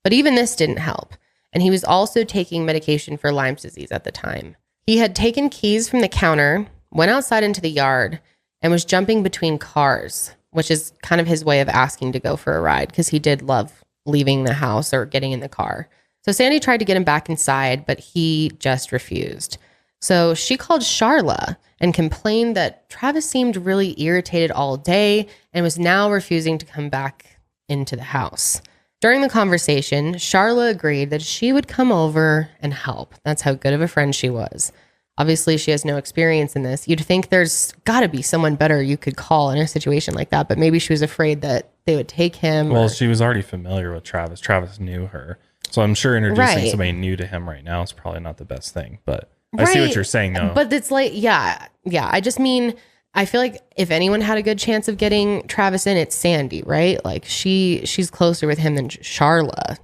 But even this didn't help, and he was also taking medication for Lyme's disease at the time. He had taken keys from the counter, went outside into the yard, and was jumping between cars, which is kind of his way of asking to go for a ride because he did love leaving the house or getting in the car. So Sandy tried to get him back inside, but he just refused. So she called Sharla and complained that Travis seemed really irritated all day and was now refusing to come back into the house. During the conversation, Sharla agreed that she would come over and help. That's how good of a friend she was. Obviously, she has no experience in this. You'd think there's got to be someone better you could call in a situation like that, but maybe she was afraid that they would take him. Well, she was already familiar with Travis. Travis knew her. So I'm sure introducing somebody new to him right now is probably not the best thing, but I see what you're saying though. But it's like, yeah. I just mean, I feel like if anyone had a good chance of getting Travis in, it's Sandy, right? Like she's closer with him than Sharla.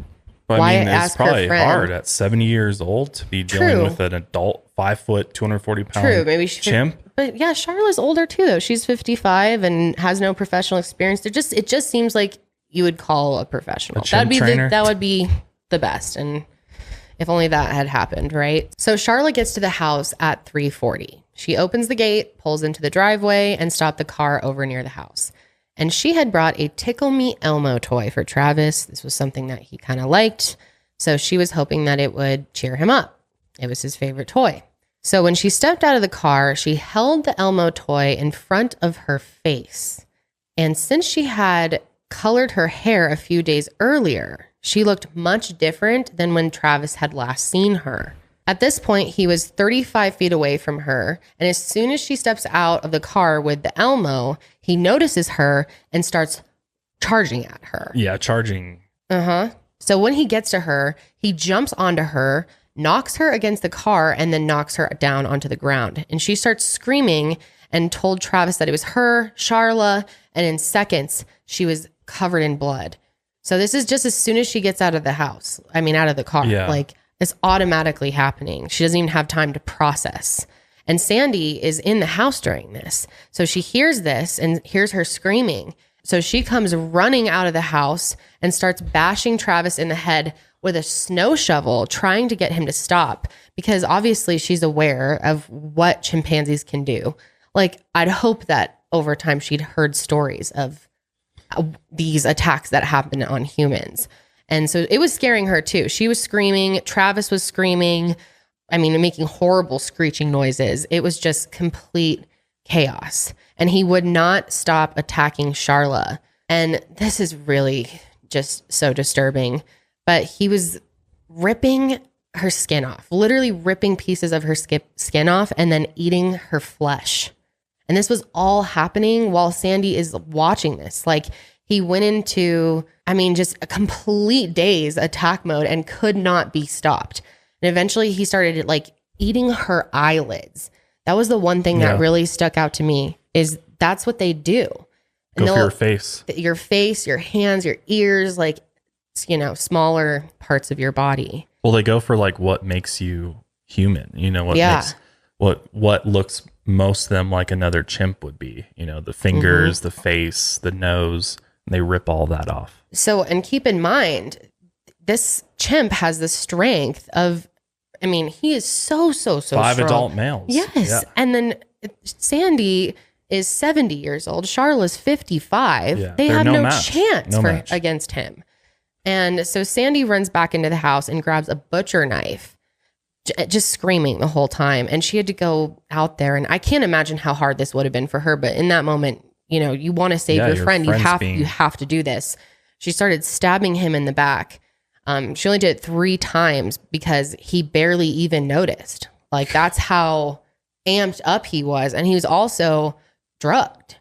But I mean, it's probably hard at 70 years old to be dealing with an adult 5 foot, 240 pound maybe chimp. But yeah, Sharla's older too, though. She's 55 and has no professional experience. It just seems like you would call a professional. That would be the best. And if only that had happened, right? So Sharla gets to the house at 3:40. She opens the gate, pulls into the driveway, and stopped the car over near the house. And she had brought a Tickle Me Elmo toy for Travis. This was something that he kind of liked. So she was hoping that it would cheer him up. It was his favorite toy. So when she stepped out of the car, she held the Elmo toy in front of her face. And since she had colored her hair a few days earlier, she looked much different than when Travis had last seen her. At this point, he was 35 feet away from her. And as soon as she steps out of the car with the Elmo, he notices her and starts charging at her. Yeah, charging. So when he gets to her, he jumps onto her, knocks her against the car, and then knocks her down onto the ground. And she starts screaming and told Travis that it was her, Sharla, and in seconds, she was covered in blood. So this is just as soon as she gets out of the house. I mean, out of the car. Yeah. Like, it's automatically happening. She doesn't even have time to process. And Sandy is in the house during this. So she hears this and hears her screaming. So she comes running out of the house and starts bashing Travis in the head with a snow shovel, trying to get him to stop, because obviously she's aware of what chimpanzees can do. Like, I'd hope that over time she'd heard stories of these attacks that happen on humans. And so it was scaring her too. She was screaming. Travis was screaming. I mean, making horrible screeching noises. It was just complete chaos. And he would not stop attacking Sharla. And this is really just so disturbing. But he was ripping her skin off, literally ripping pieces of her skin off and then eating her flesh. And this was all happening while Sandy is watching this. Like, he went into, I mean, just a complete daze attack mode and could not be stopped. And eventually he started like eating her eyelids. That was the one thing that really stuck out to me, is that's what they do. Go for your face. Your face, your hands, your ears, like, you know, smaller parts of your body. Well, they go for like what makes you human, you know, what makes what looks most of them like another chimp would be, you know, the fingers, the face, the nose, and they rip all that off. So, and keep in mind, this chimp has the strength of, I mean, he is so 5 strong. Adult males. Yes. Yeah. And then Sandy is 70 years old. Charlotte's 55. Yeah, they have no chance against him. And so Sandy runs back into the house and grabs a butcher knife, just screaming the whole time. And she had to go out there. And I can't imagine how hard this would have been for her. But in that moment, you know, you want to save your friend. You have to do this. She started stabbing him in the back. She only did it 3 times because he barely even noticed. Like, that's how amped up he was. And he was also drugged.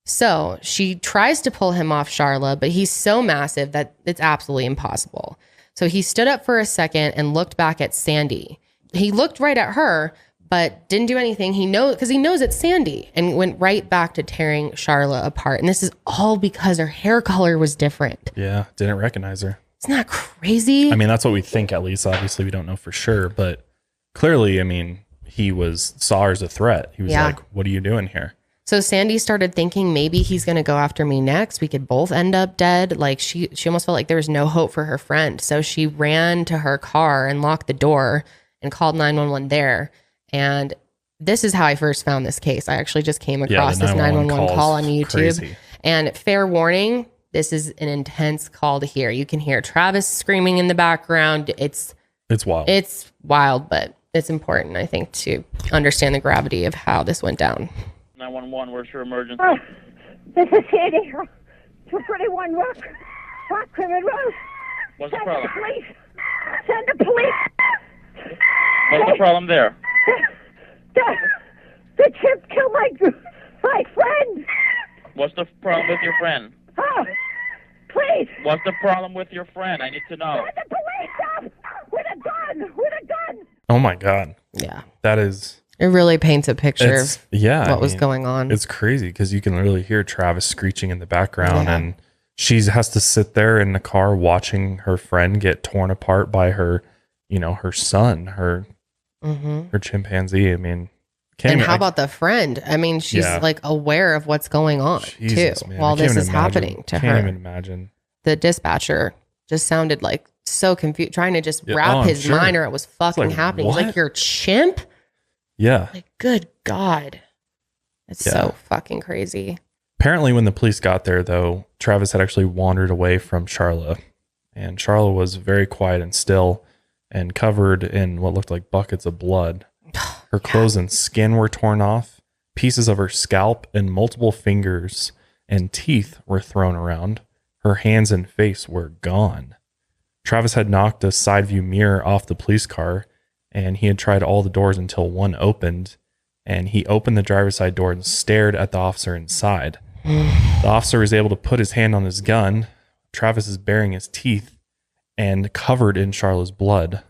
So she tries to pull him off Sharla, but he's so massive that it's absolutely impossible. So he stood up for a second and looked back at Sandy. He looked right at her, but didn't do anything. He knows it's Sandy, and went right back to tearing Sharla apart. And this is all because her hair color was different. Yeah, didn't recognize her. Isn't that crazy? I mean, that's what we think, at least. Obviously, we don't know for sure, but clearly, I mean, he saw her as a threat. He was like, what are you doing here? So Sandy started thinking, maybe he's going to go after me next. We could both end up dead. Like, she almost felt like there was no hope for her friend. So she ran to her car and locked the door and called 911 there. And this is how I first found this case. I actually just came across this 911 call on YouTube. Crazy. And fair warning, this is an intense call to hear. You can hear Travis screaming in the background. It's wild. It's wild, but it's important, I think, to understand the gravity of how this went down. 911, where's your emergency? Oh, this is Sandy. 231 Rock Crimin Road. What's the problem? The police. Send the police. What's the problem there? The chimp killed my friend. What's the problem with your friend? Oh, please. What's the problem with your friend? I need to know. Send the police up with a gun. Oh my God. Yeah. That is... It really paints a picture of what was going on. It's crazy because you can really hear Travis screeching in the background, and she has to sit there in the car watching her friend get torn apart by her, you know, her son, her chimpanzee. I mean, how about the friend? I mean, she's like aware of what's going on while this is happening to her. Can't even imagine. The dispatcher just sounded like so confused, trying to just wrap his mind around what was fucking happening. He's like, you're a chimp? Yeah. Like, good God. It's so fucking crazy. Apparently, when the police got there, though, Travis had actually wandered away from Sharla. And Sharla was very quiet and still and covered in what looked like buckets of blood. Her clothes and skin were torn off. Pieces of her scalp and multiple fingers and teeth were thrown around. Her hands and face were gone. Travis had knocked a side view mirror off the police car, and he had tried all the doors until one opened, and he opened the driver's side door and stared at the officer inside. The officer was able to put his hand on his gun. Travis is baring his teeth and covered in Sharla's blood.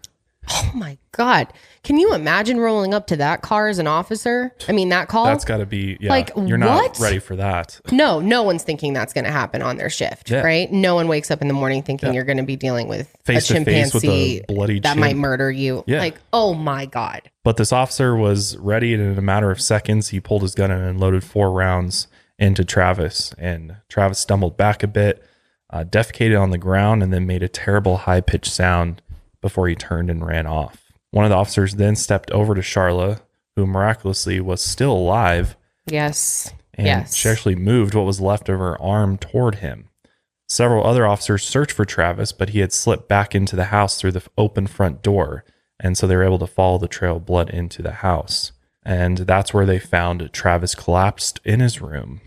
Oh my God. Can you imagine rolling up to that car as an officer? I mean, that call? That's got to be, like, you're not ready for that. No one's thinking that's going to happen on their shift, right? No one wakes up in the morning thinking you're going to be dealing with face a chimpanzee with a bloody that chimp. might murder you. Yeah. Like, oh my God. But this officer was ready, and in a matter of seconds, he pulled his gun and loaded 4 rounds into Travis. And Travis stumbled back a bit, defecated on the ground, and then made a terrible high-pitched sound before he turned and ran off. One of the officers then stepped over to Sharla, who miraculously was still alive. Yes. And she actually moved what was left of her arm toward him. Several other officers searched for Travis, but he had slipped back into the house through the open front door. And so they were able to follow the trail of blood into the house. And that's where they found Travis collapsed in his room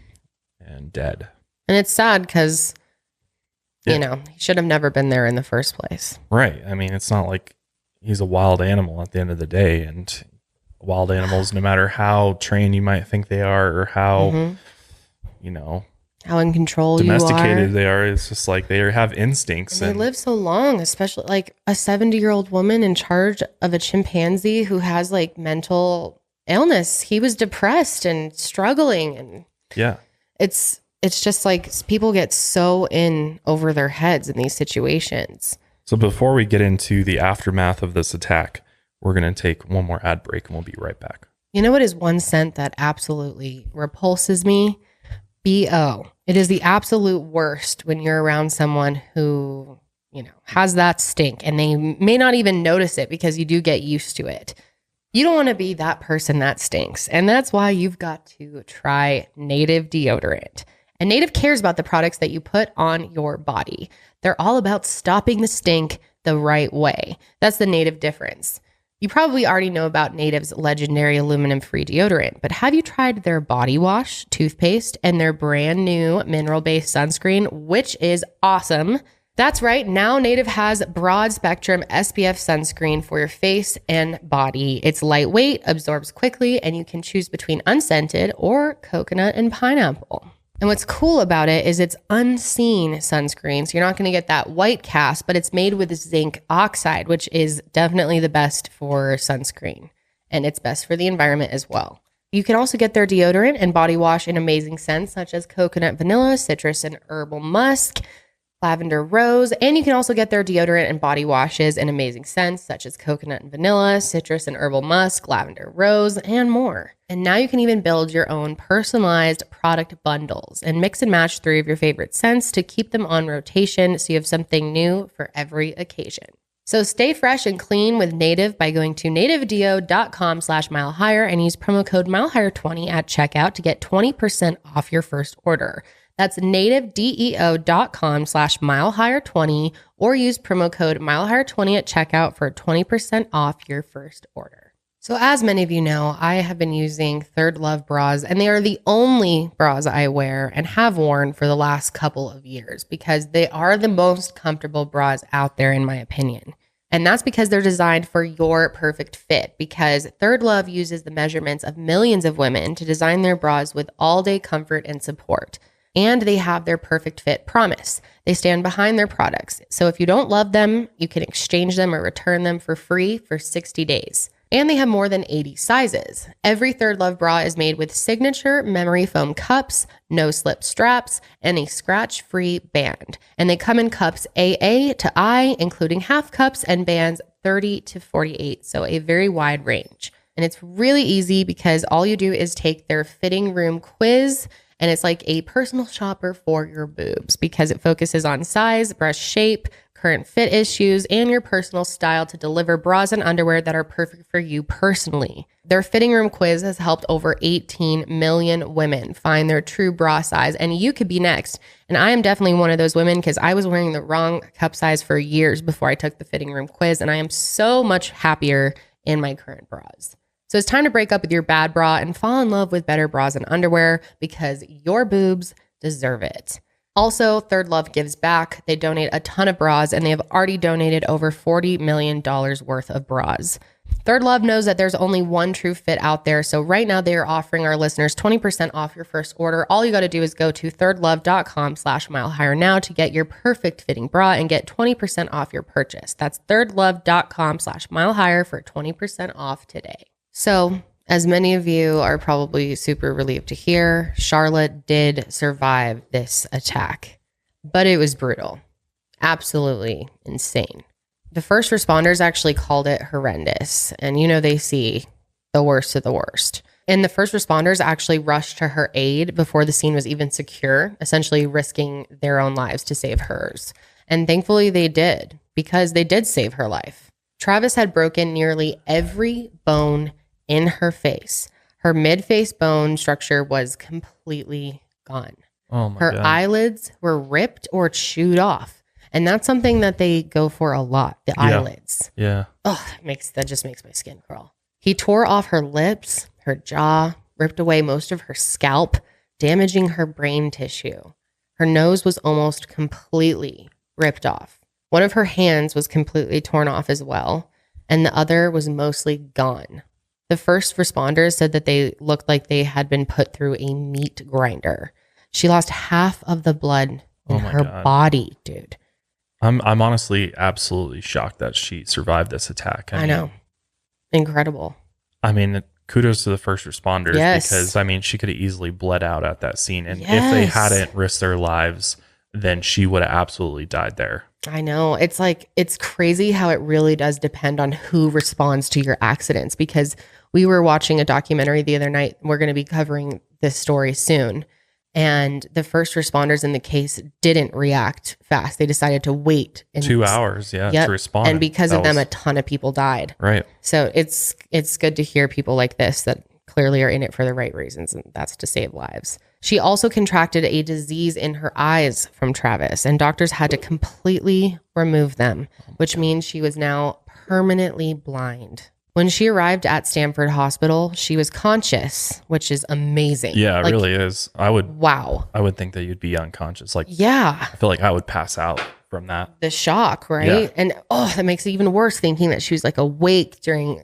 and dead. And it's sad because, you know, he should have never been there in the first place. Right. I mean, it's not like he's a wild animal at the end of the day. And wild animals, no matter how trained you might think they are or how, you know, how in control domesticated they are, it's just like they have instincts. And they live so long, especially like a 70-year-old woman in charge of a chimpanzee who has like mental illness. He was depressed and struggling. And it's just like people get so in over their heads in these situations. So before we get into the aftermath of this attack, we're going to take one more ad break and we'll be right back. You know what is one scent that absolutely repulses me? BO. It is the absolute worst when you're around someone who, you know, has that stink and they may not even notice it because you do get used to it. You don't want to be that person that stinks. And that's why you've got to try Native deodorant. And Native cares about the products that you put on your body. They're all about stopping the stink the right way. That's the Native difference. You probably already know about Native's legendary aluminum-free deodorant, but have you tried their body wash, toothpaste, and their brand new mineral-based sunscreen, which is awesome? That's right. Now Native has broad spectrum SPF sunscreen for your face and body. It's lightweight, absorbs quickly, and you can choose between unscented or coconut and pineapple. And what's cool about it is it's unseen sunscreen. So you're not going to get that white cast, but it's made with zinc oxide, which is definitely the best for sunscreen. And it's best for the environment as well. You can also get their deodorant and body wash in amazing scents such as coconut vanilla, citrus and herbal musk, lavender rose. And you can also get their deodorant and body washes in amazing scents such as coconut and vanilla, citrus and herbal musk, lavender rose, and more. And now you can even build your own personalized product bundles and mix and match 3 of your favorite scents to keep them on rotation so you have something new for every occasion. So stay fresh and clean with Native by going to nativedeo.com/milehigher and use promo code milehigher20 at checkout to get 20% off your first order. That's nativedeo.com/milehigher20 or use promo code milehigher20 at checkout for 20% off your first order. So as many of you know, I have been using Third Love bras, and they are the only bras I wear and have worn for the last couple of years because they are the most comfortable bras out there, in my opinion. And that's because they're designed for your perfect fit, because Third Love uses the measurements of millions of women to design their bras with all-day comfort and support. And they have their perfect fit promise. They stand behind their products. So if you don't love them, you can exchange them or return them for free for 60 days. And they have more than 80 sizes. Every Third Love bra is made with signature memory foam cups, no slip straps, and a scratch-free band. And they come in cups AA to I, including half cups and bands 30 to 48, so a very wide range. And it's really easy because all you do is take their fitting room quiz, and it's like a personal shopper for your boobs because it focuses on size, breast shape, current fit issues, and your personal style to deliver bras and underwear that are perfect for you personally. Their fitting room quiz has helped over 18 million women find their true bra size, and you could be next. And I am definitely one of those women because I was wearing the wrong cup size for years before I took the fitting room quiz, and I am so much happier in my current bras. So it's time to break up with your bad bra and fall in love with better bras and underwear because your boobs deserve it. Also, Third Love gives back. They donate a ton of bras, and they have already donated over $40 million worth of bras. Third Love knows that there's only one true fit out there. So right now they are offering our listeners 20% off your first order. All you got to do is go to thirdlove.com/milehigher now to get your perfect fitting bra and get 20% off your purchase. That's thirdlove.com/milehigher for 20% off today. So as many of you are probably super relieved to hear, Sharla did survive this attack, but it was brutal. Absolutely insane. The first responders actually called it horrendous. And, they see the worst of the worst. And the first responders actually rushed to her aid before the scene was even secure, essentially risking their own lives to save hers. And thankfully they did, because they did save her life. Travis had broken nearly every bone in her face. Her mid-face bone structure was completely gone. Oh my God. Her eyelids were ripped or chewed off. And that's something that they go for a lot, the eyelids. Yeah. Oh, that just makes my skin crawl. He tore off her lips, her jaw, ripped away most of her scalp, damaging her brain tissue. Her nose was almost completely ripped off. One of her hands was completely torn off as well, and the other was mostly gone. The first responders said that they looked like they had been put through a meat grinder. She lost half of the blood in her body, dude. I'm honestly absolutely shocked that she survived this attack. I know. Incredible. I mean, kudos to the first responders because, she could have easily bled out at that scene. And if they hadn't risked their lives, then she would have absolutely died there. I know. It's crazy how it really does depend on who responds to your accidents, because we were watching a documentary the other night. We're going to be covering this story soon. And the first responders in the case didn't react fast. They decided to wait 2 hours, to respond. And because of them, a ton of people died. Right. So it's good to hear people like this that clearly are in it for the right reasons, and that's to save lives. She also contracted a disease in her eyes from Travis, and doctors had to completely remove them, which means she was now permanently blind. When she arrived at Stanford Hospital, she was conscious, which is amazing. Yeah, it really is. I would think that you'd be unconscious. I feel like I would pass out from that. The shock, right? Yeah. And that makes it even worse thinking that she was awake during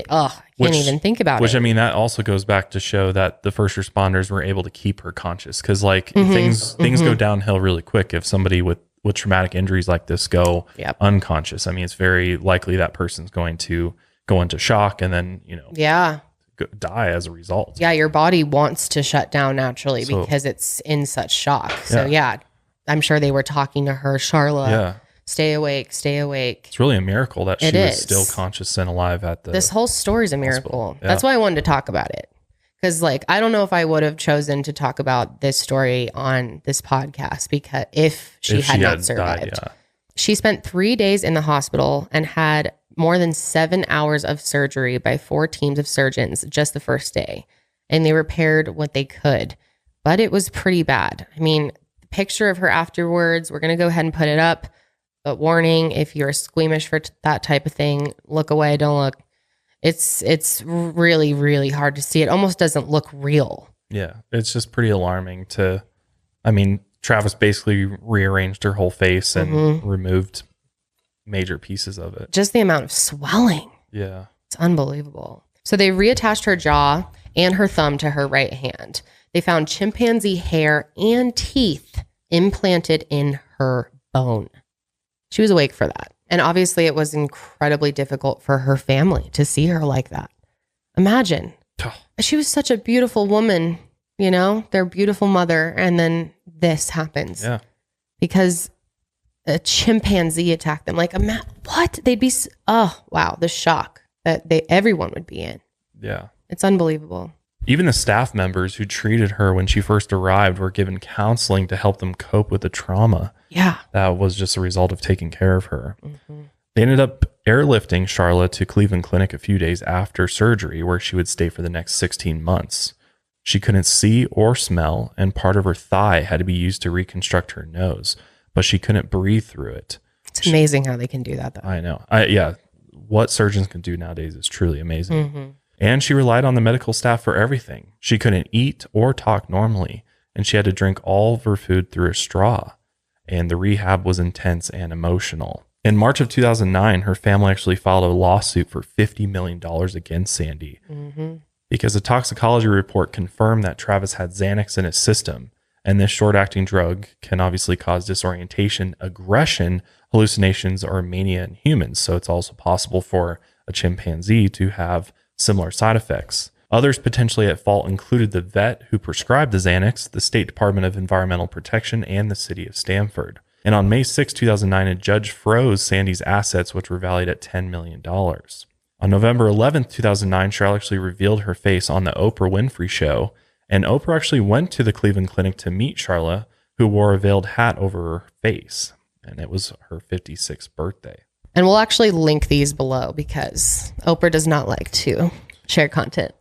I can't even think about it. That also goes back to show that the first responders were able to keep her conscious, because things go downhill really quick if somebody with traumatic injuries like this go unconscious. It's very likely that person's going to go into shock and then, die as a result. Yeah, your body wants to shut down naturally because it's in such shock. So I'm sure they were talking to her, Sharla. Yeah. Stay awake, stay awake. It's really a miracle that she was still conscious and alive at the This whole story is a miracle. Yeah. That's why I wanted to talk about it. Because I don't know if I would have chosen to talk about this story on this podcast because if she had not survived. Died, She spent 3 days in the hospital and had more than 7 hours of surgery by 4 teams of surgeons just the first day. And they repaired what they could. But it was pretty bad. The picture of her afterwards, we're going to go ahead and put it up. But warning, if you're squeamish for that type of thing, look away, don't look. It's really, really hard to see. It almost doesn't look real. Yeah, it's just pretty alarming Travis basically rearranged her whole face and removed major pieces of it. Just the amount of swelling. Yeah. It's unbelievable. So they reattached her jaw and her thumb to her right hand. They found chimpanzee hair and teeth implanted in her bone. She was awake for that. And obviously it was incredibly difficult for her family to see her like that. Imagine. She was such a beautiful woman, their beautiful mother. And then this happens. Yeah. Because a chimpanzee attacked them. What? They'd be, the shock that everyone would be in. Yeah. It's unbelievable. Even the staff members who treated her when she first arrived were given counseling to help them cope with the trauma. Yeah. That was just a result of taking care of her. Mm-hmm. They ended up airlifting Sharla to Cleveland Clinic a few days after surgery, where she would stay for the next 16 months. She couldn't see or smell, and part of her thigh had to be used to reconstruct her nose, but she couldn't breathe through it. It's amazing how they can do that, though. I know. What surgeons can do nowadays is truly amazing. Mm-hmm. And she relied on the medical staff for everything. She couldn't eat or talk normally, and she had to drink all of her food through a straw. And the rehab was intense and emotional. In March of 2009, her family actually filed a lawsuit for $50 million against Sandy because a toxicology report confirmed that Travis had Xanax in his system. And this short-acting drug can obviously cause disorientation, aggression, hallucinations, or mania in humans. So it's also possible for a chimpanzee to have similar side effects. Others potentially at fault included the vet who prescribed the Xanax, the State Department of Environmental Protection, and the city of Stamford. And on May 6, 2009, a judge froze Sandy's assets, which were valued at $10 million. On November 11, 2009, Sharla actually revealed her face on the Oprah Winfrey Show. And Oprah actually went to the Cleveland Clinic to meet Sharla, who wore a veiled hat over her face. And it was her 56th birthday. And we'll actually link these below because Oprah does not like to share content.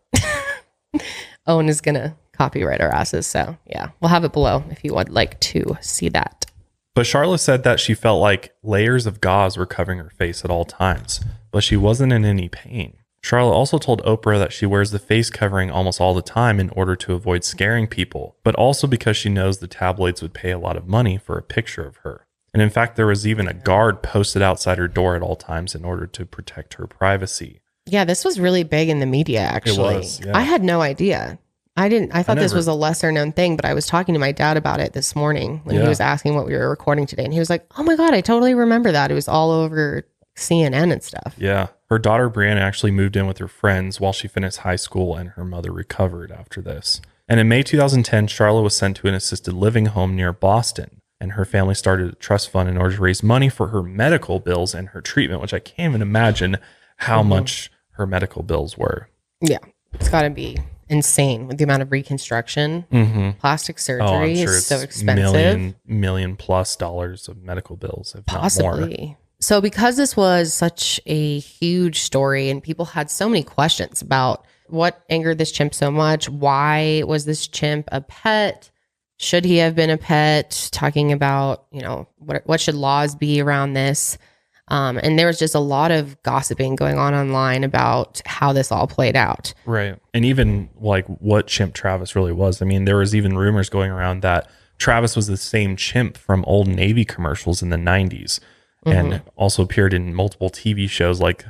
Owen is going to copyright our asses. So yeah, we'll have it below if you would like to see that. But Sharla said that she felt like layers of gauze were covering her face at all times, but she wasn't in any pain. Sharla also told Oprah that she wears the face covering almost all the time in order to avoid scaring people, but also because she knows the tabloids would pay a lot of money for a picture of her. And in fact, there was even a guard posted outside her door at all times in order to protect her privacy. Yeah, this was really big in the media, actually. It was, yeah. I had no idea. I thought this was a lesser known thing, but I was talking to my dad about it this morning when he was asking what we were recording today. And he was like, oh my God, I totally remember that. It was all over CNN and stuff. Yeah. Her daughter, Brianna, actually moved in with her friends while she finished high school, and her mother recovered after this. And in May 2010, Sharla was sent to an assisted living home near Boston, and her family started a trust fund in order to raise money for her medical bills and her treatment, which I can't even imagine how much her medical bills were. Yeah. It's got to be insane with the amount of reconstruction. Plastic surgery is so expensive. Million plus dollars of medical bills, if possibly not more. So because this was such a huge story and people had so many questions about what angered this chimp so much, why was this chimp a pet? Should he have been a pet? Talking about, you know, what should laws be around this? And there was just a lot of gossiping going on online about how this all played out. Right. And even like what chimp Travis really was. I mean, there was even rumors going around that Travis was the same chimp from old Navy commercials in the 90s and also appeared in multiple TV shows like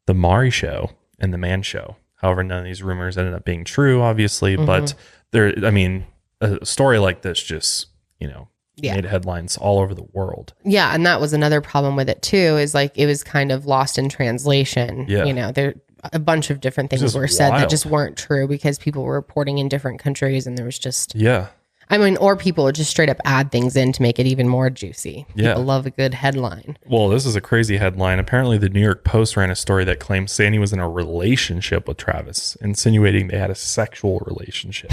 The Maury Show and The Man Show. However, none of these rumors ended up being true, obviously. But there, I mean, a story like this just, you know, made headlines all over the world. Yeah. And that was another problem with it too, is like it was kind of lost in translation. Yeah. You know, there a bunch of different things were said that just weren't true because people were reporting in different countries and there was just... Yeah. I mean, or people would just straight up add things in to make it even more juicy. Yeah. People love a good headline. Well, this is a crazy headline. Apparently, the New York Post ran a story that claimed Sandy was in a relationship with Travis, insinuating they had a sexual relationship.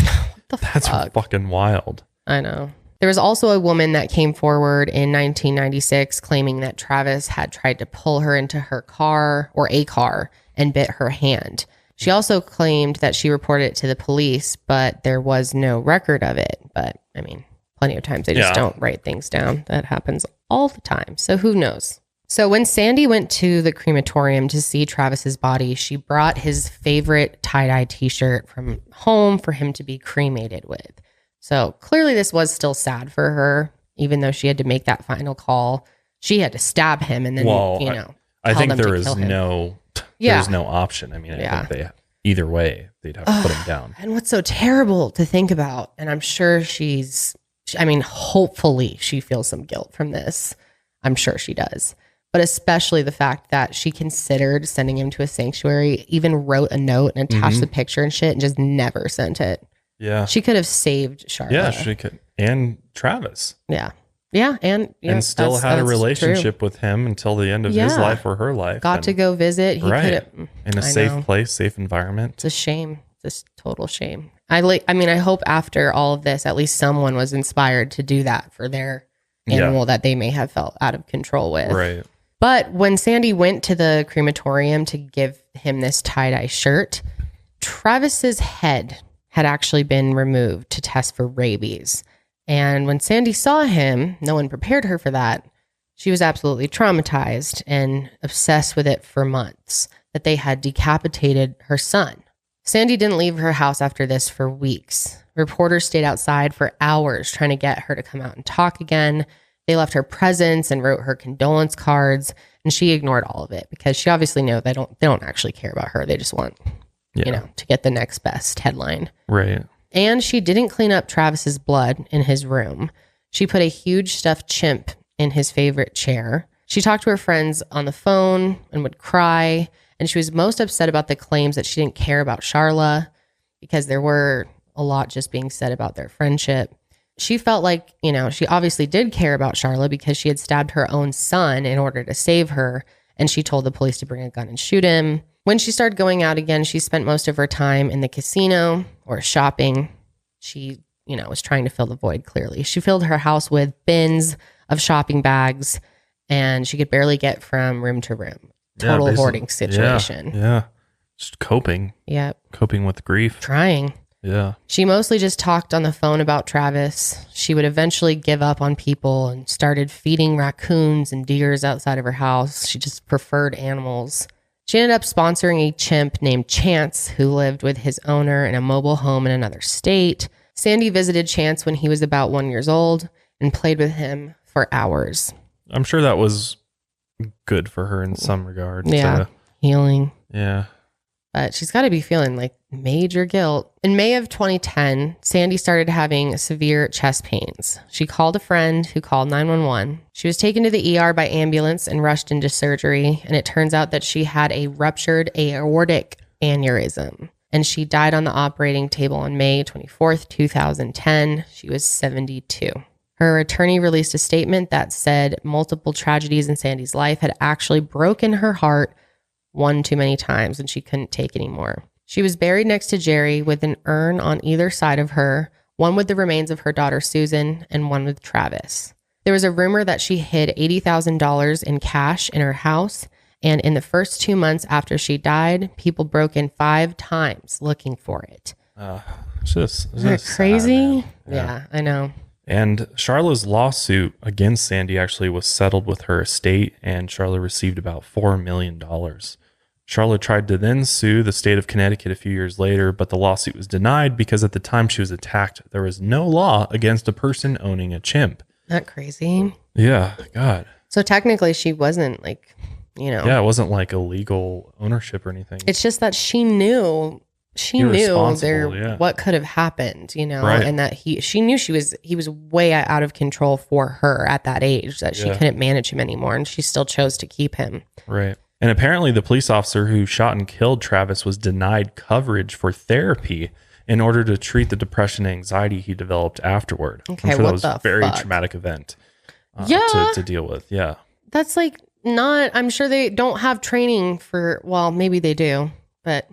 That's fucking wild. I know. There was also a woman that came forward in 1996 claiming that Travis had tried to pull her into her car or a car and bit her hand. She also claimed that she reported it to the police, but there was no record of it. But I mean, plenty of times they just don't write things down. That happens all the time. So who knows? So when Sandy went to the crematorium to see Travis's body, she brought his favorite tie-dye t-shirt from home for him to be cremated with. So clearly this was still sad for her, even though she had to make that final call. She had to stab him and then, I think there is there's no option. I mean, I think either way, they'd have to put him down. And what's so terrible to think about, and I'm sure hopefully she feels some guilt from this. I'm sure she does. But especially the fact that she considered sending him to a sanctuary, even wrote a note and attached the picture and shit and just never sent it. Yeah. She could have saved Sharla. Yeah, she could. And Travis. Yeah. Yeah. And still had a relationship with him until the end of his life or her life. Got to go visit. He could have. In a safe place, safe environment. It's a shame. It's a total shame. I hope after all of this, at least someone was inspired to do that for their animal that they may have felt out of control with. Right. But when Sandy went to the crematorium to give him this tie-dye shirt, Travis's head had actually been removed to test for rabies. And when Sandy saw him, no one prepared her for that. She was absolutely traumatized and obsessed with it for months, that they had decapitated her son. Sandy didn't leave her house after this for weeks. Reporters stayed outside for hours trying to get her to come out and talk again. They left her presents and wrote her condolence cards, and she ignored all of it because she obviously knew they don't actually care about her. They just want, to get the next best headline. Right. And she didn't clean up Travis's blood in his room. She put a huge stuffed chimp in his favorite chair. She talked to her friends on the phone and would cry. And she was most upset about the claims that she didn't care about Sharla because there were a lot just being said about their friendship. She felt like, she obviously did care about Sharla because she had stabbed her own son in order to save her. And she told the police to bring a gun and shoot him. When she started going out again, she spent most of her time in the casino or shopping. She, was trying to fill the void, clearly. She filled her house with bins of shopping bags, and she could barely get from room to room. Total hoarding situation. Yeah. Just coping. Yep. Coping with grief. Trying. Yeah. She mostly just talked on the phone about Travis. She would eventually give up on people and started feeding raccoons and deers outside of her house. She just preferred animals. She ended up sponsoring a chimp named Chance who lived with his owner in a mobile home in another state. Sandy visited Chance when he was about 1 year old and played with him for hours. I'm sure that was good for her in some regard. Yeah. Healing. Yeah. But she's got to be feeling like major guilt. In May of 2010, Sandy started having severe chest pains. She called a friend who called 911. She was taken to the ER by ambulance and rushed into surgery. And it turns out that she had a ruptured aortic aneurysm. And she died on the operating table on May 24th, 2010. She was 72. Her attorney released a statement that said multiple tragedies in Sandy's life had actually broken her heart one too many times, and she couldn't take anymore. She was buried next to Jerry with an urn on either side of her, one with the remains of her daughter Susan and one with Travis. There was a rumor that she hid $80,000 in cash in her house, and in the first 2 months after she died, people broke in 5 times looking for it. Isn't that crazy? Yeah, I know. And Sharla's lawsuit against Sandy actually was settled with her estate, and Sharla received about $4 million. Sharla tried to then sue the state of Connecticut a few years later, but the lawsuit was denied because at the time she was attacked, there was no law against a person owning a chimp. Not crazy. Yeah, God. So technically she wasn't Yeah, it wasn't like illegal ownership or anything. It's just that she knew what could have happened, right. And that she knew he was way out of control for her at that age, that she couldn't manage him anymore, and she still chose to keep him. Right. And apparently the police officer who shot and killed Travis was denied coverage for therapy in order to treat the depression and anxiety he developed afterward. Okay, I'm sure that was a very traumatic event to deal with. Yeah. That's I'm sure they don't have training for, well, maybe they do, but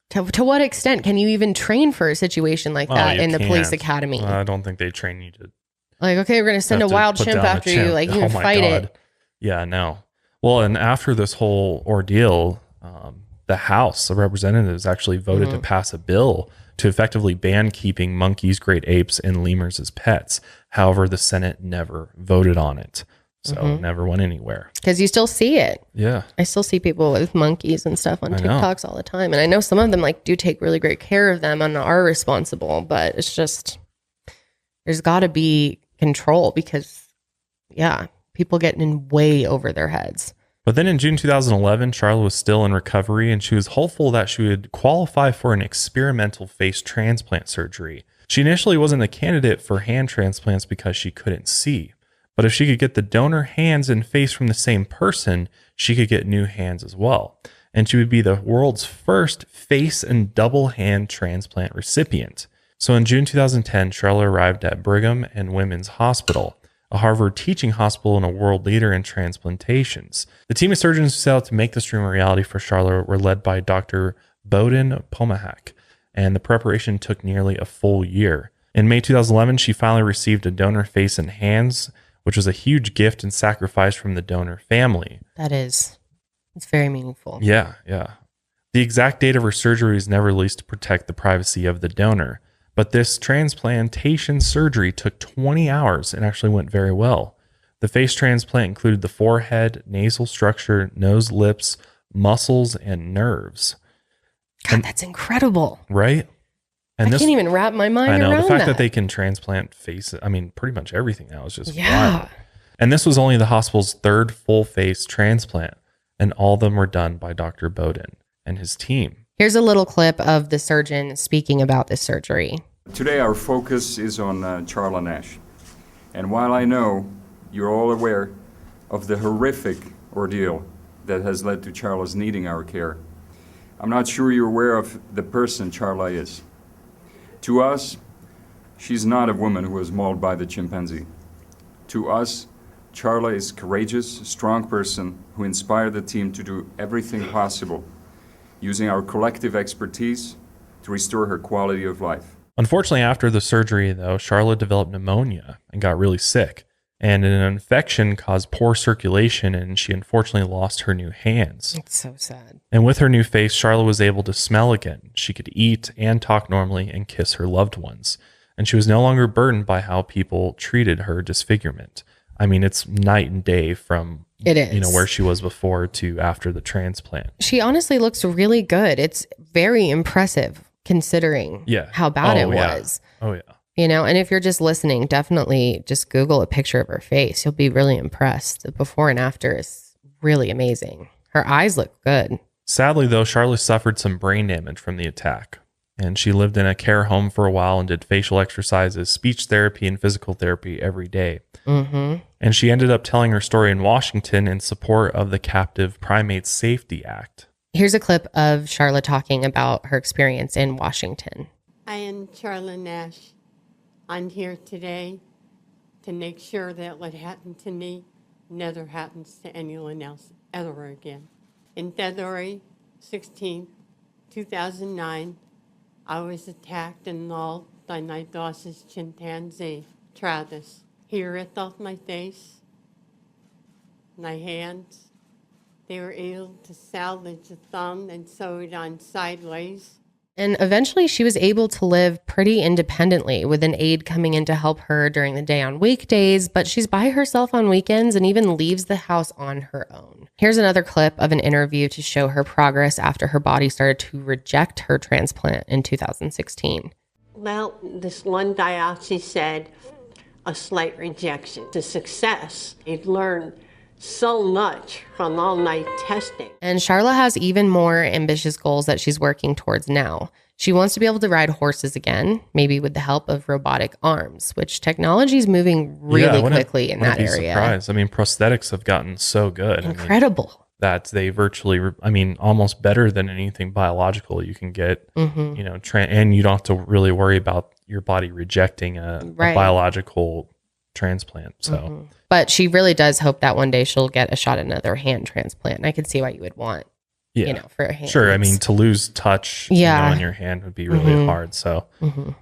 to what extent can you even train for a situation like that in the police academy? I don't think they train you to. Okay, we're going to send a wild chimp after you. You can fight it. Yeah, no. Well, and after this whole ordeal, the House of Representatives actually voted to pass a bill to effectively ban keeping monkeys, great apes, and lemurs as pets. However, the Senate never voted on it. So it never went anywhere. Because you still see it. Yeah. I still see people with monkeys and stuff on TikToks all the time. And I know some of them do take really great care of them and are responsible, but it's just, there's got to be control because, people getting in way over their heads. But then in June 2011, Sharla was still in recovery and she was hopeful that she would qualify for an experimental face transplant surgery. She initially wasn't a candidate for hand transplants because she couldn't see. But if she could get the donor hands and face from the same person, she could get new hands as well. And she would be the world's first face and double hand transplant recipient. So in June 2010, Sharla arrived at Brigham and Women's Hospital, a Harvard teaching hospital and a world leader in transplantations. The team of surgeons who set out to make this dream a reality for Sharla were led by Dr. Bowden Pomahak, and the preparation took nearly a full year. In May 2011, she finally received a donor face and hands, which was a huge gift and sacrifice from the donor family. It's very meaningful. Yeah. The exact date of her surgery was never released to protect the privacy of the donor. But this transplantation surgery took 20 hours and actually went very well. The face transplant included the forehead, nasal structure, nose, lips, muscles, and nerves. God, that's incredible. Right? And I can't even wrap my mind around that. The fact that they can transplant faces, I mean, pretty much everything now is just wild. And this was only the hospital's third full face transplant, and all of them were done by Dr. Bowden and his team. Here's a little clip of the surgeon speaking about this surgery. Today our focus is on Sharla Nash. And while I know you're all aware of the horrific ordeal that has led to Sharla's needing our care, I'm not sure you're aware of the person Sharla is. To us, she's not a woman who was mauled by the chimpanzee. To us, Sharla is a courageous, strong person who inspired the team to do everything possible, using our collective expertise to restore her quality of life. Unfortunately, after the surgery, though, Sharla developed pneumonia and got really sick. And an infection caused poor circulation, and she unfortunately lost her new hands. It's so sad. And with her new face, Sharla was able to smell again. She could eat and talk normally and kiss her loved ones. And she was no longer burdened by how people treated her disfigurement. I mean, it's night and day from where she was before to after the transplant. She honestly looks really good. It's very impressive considering how bad it was. Oh, yeah. And if you're just listening, definitely just Google a picture of her face. You'll be really impressed. The before and after is really amazing. Her eyes look good. Sadly, though, Sharla suffered some brain damage from the attack. And she lived in a care home for a while and did facial exercises, speech therapy, and physical therapy every day. Mm-hmm. And she ended up telling her story in Washington in support of the Captive Primates Safety Act. Here's a clip of Sharla talking about her experience in Washington. I am Sharla Nash. I'm here today to make sure that what happened to me never happens to anyone else ever again. In February 16, 2009, I was attacked and mauled by my boss's chimpanzee, Travis. He ripped off my face, my hands. They were able to salvage a thumb and sew it on sideways. And eventually she was able to live pretty independently with an aide coming in to help her during the day on weekdays, but she's by herself on weekends and even leaves the house on her own. Here's another clip of an interview to show her progress after her body started to reject her transplant in 2016. Well, this one biopsy said a slight rejection. The success, it learned so much from all my testing. And Sharla has even more ambitious goals that she's working towards now. She wants to be able to ride horses again, maybe with the help of robotic arms, which technology is moving really quickly in that area. Surprised. I mean, prosthetics have gotten so good. Incredible. That they virtually, almost better than anything biological you can get, and you don't have to really worry about your body rejecting a biological transplant. So, but she really does hope that one day she'll get a shot at another hand transplant. And I could see why you would want, for a hand. Sure. I mean, to lose touch in your hand would be really hard. So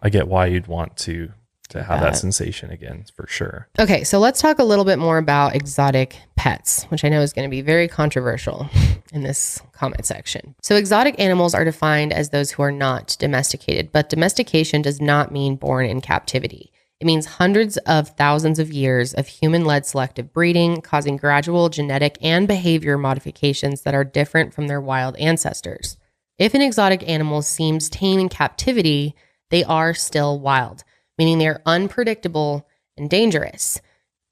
I get why you'd want to have that sensation again, for sure. Okay. So let's talk a little bit more about exotic pets, which I know is going to be very controversial in this comment section. So exotic animals are defined as those who are not domesticated, but domestication does not mean born in captivity. It means hundreds of thousands of years of human-led selective breeding, causing gradual genetic and behavior modifications that are different from their wild ancestors. If an exotic animal seems tame in captivity, they are still wild, meaning they are unpredictable and dangerous,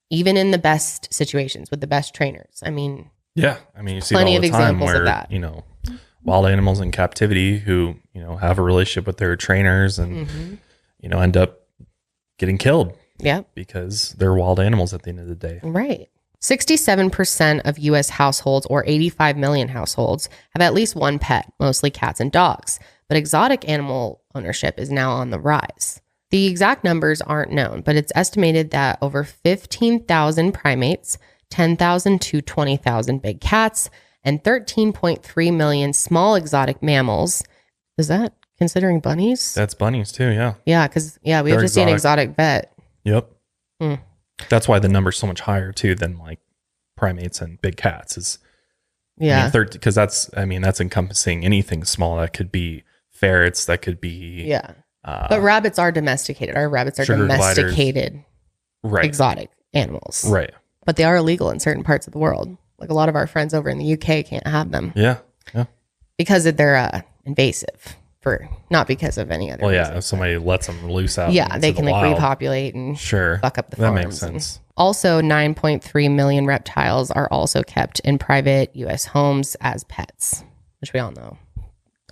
even in the best situations with the best trainers. You see plenty of examples of that. Wild animals in captivity who, have a relationship with their trainers and, end up getting killed. Yeah. Because they're wild animals at the end of the day. Right. 67% of U.S. households, or 85 million households, have at least one pet, mostly cats and dogs. But exotic animal ownership is now on the rise. The exact numbers aren't known, but it's estimated that over 15,000 primates, 10,000 to 20,000 big cats, and 13.3 million small exotic mammals. Is that considering bunnies? That's bunnies too, yeah. Yeah, because we have to see an exotic vet. Yep. That's why the number's so much higher too than like primates and big cats. Is because that's encompassing anything small. That could be ferrets. That could be but rabbits are domesticated. Our rabbits are domesticated, exotic animals, right? But they are illegal in certain parts of the world. Like a lot of our friends over in the UK can't have them. Yeah. because they're invasive. Not because of any other reason. If somebody lets them loose out. Yeah, they can repopulate and fuck up the farms. That makes sense. Also, 9.3 million reptiles are also kept in private U.S. homes as pets, which we all know.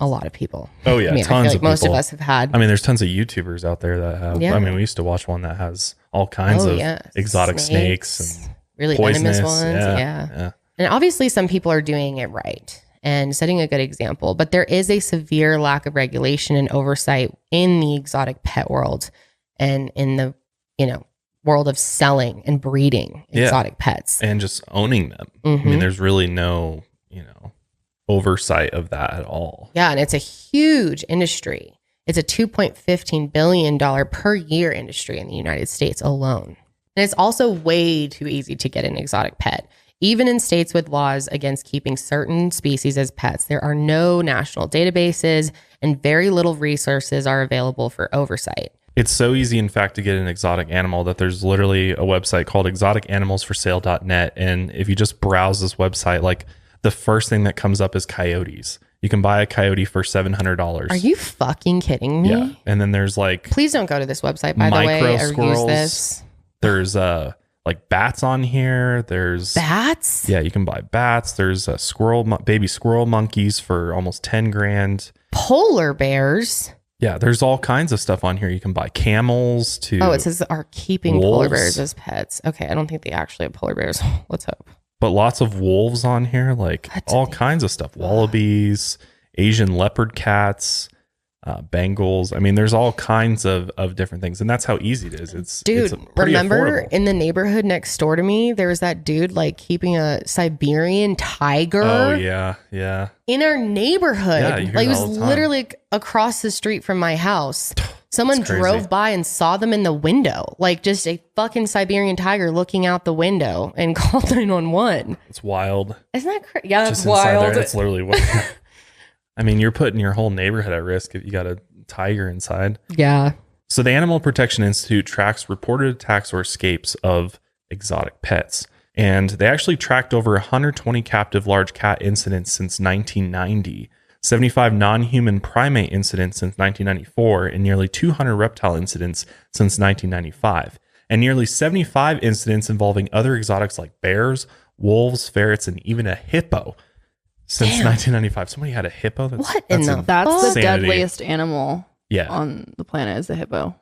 A lot of people. Oh, yeah, tons of people. Most of us have had. I mean, there's tons of YouTubers out there that have. Yeah. I mean, we used to watch one that has all kinds of exotic snakes and really venomous ones. Yeah. And obviously, some people are doing it right and setting a good example, but there is a severe lack of regulation and oversight in the exotic pet world and in the, world of selling and breeding exotic pets. And just owning them. I mean, there's really no, oversight of that at all. Yeah, and it's a huge industry. It's a $2.15 billion per year industry in the United States alone. And it's also way too easy to get an exotic pet. Even in states with laws against keeping certain species as pets, there are no national databases and very little resources are available for oversight. It's so easy, in fact, to get an exotic animal that there's literally a website called exoticanimalsforsale.net. And if you just browse this website, like the first thing that comes up is coyotes. You can buy a coyote for $700. Are you fucking kidding me? Yeah. And then there's like... Please don't go to this website, by the way, or use this. There's like bats on here. There's bats. Yeah, you can buy bats. There's baby squirrel monkeys for almost 10 grand. Polar bears. Yeah, there's all kinds of stuff on here. You can buy camels too. Oh, it says are keeping polar bears as pets. Okay, I don't think they actually have polar bears. Let's hope. But lots of wolves on here, like all kinds of stuff. Wallabies, Asian leopard cats, Bengals. I mean, there's all kinds of different things, and that's how easy it is. It's remember affordable. In the neighborhood next door to me, there was that dude like keeping a Siberian tiger. Oh yeah. In our neighborhood, like it was literally across the street from my house. Someone drove by and saw them in the window, like just a fucking Siberian tiger looking out the window, and called 911. It's wild. Isn't that crazy? Yeah, it's wild. It's literally wild. I mean, you're putting your whole neighborhood at risk if you got a tiger inside. Yeah. So the Animal Protection Institute tracks reported attacks or escapes of exotic pets. And they actually tracked over 120 captive large cat incidents since 1990, 75 non-human primate incidents since 1994, and nearly 200 reptile incidents since 1995. And nearly 75 incidents involving other exotics like bears, wolves, ferrets, and even a hippo. Since 1995, somebody had a hippo. That's the deadliest animal on the planet is the hippo.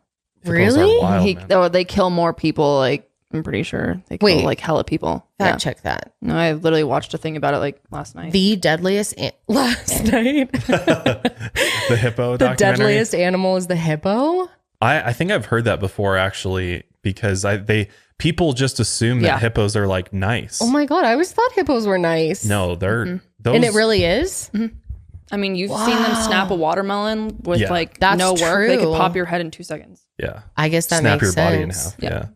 Really? Wild, they kill more people. Like I'm pretty sure they kill like hella people. Check that. No, I literally watched a thing about it like last night. The deadliest last night. The hippo. The deadliest animal is the hippo. I think I've heard that before actually, because people just assume that hippos are like nice. Oh my God, I always thought hippos were nice. No, they're those. And it really is? Mm-hmm. I mean, you've seen them snap a watermelon with no work. True. They could pop your head in 2 seconds. Yeah. I guess that makes sense. Snap your body in half. Yeah.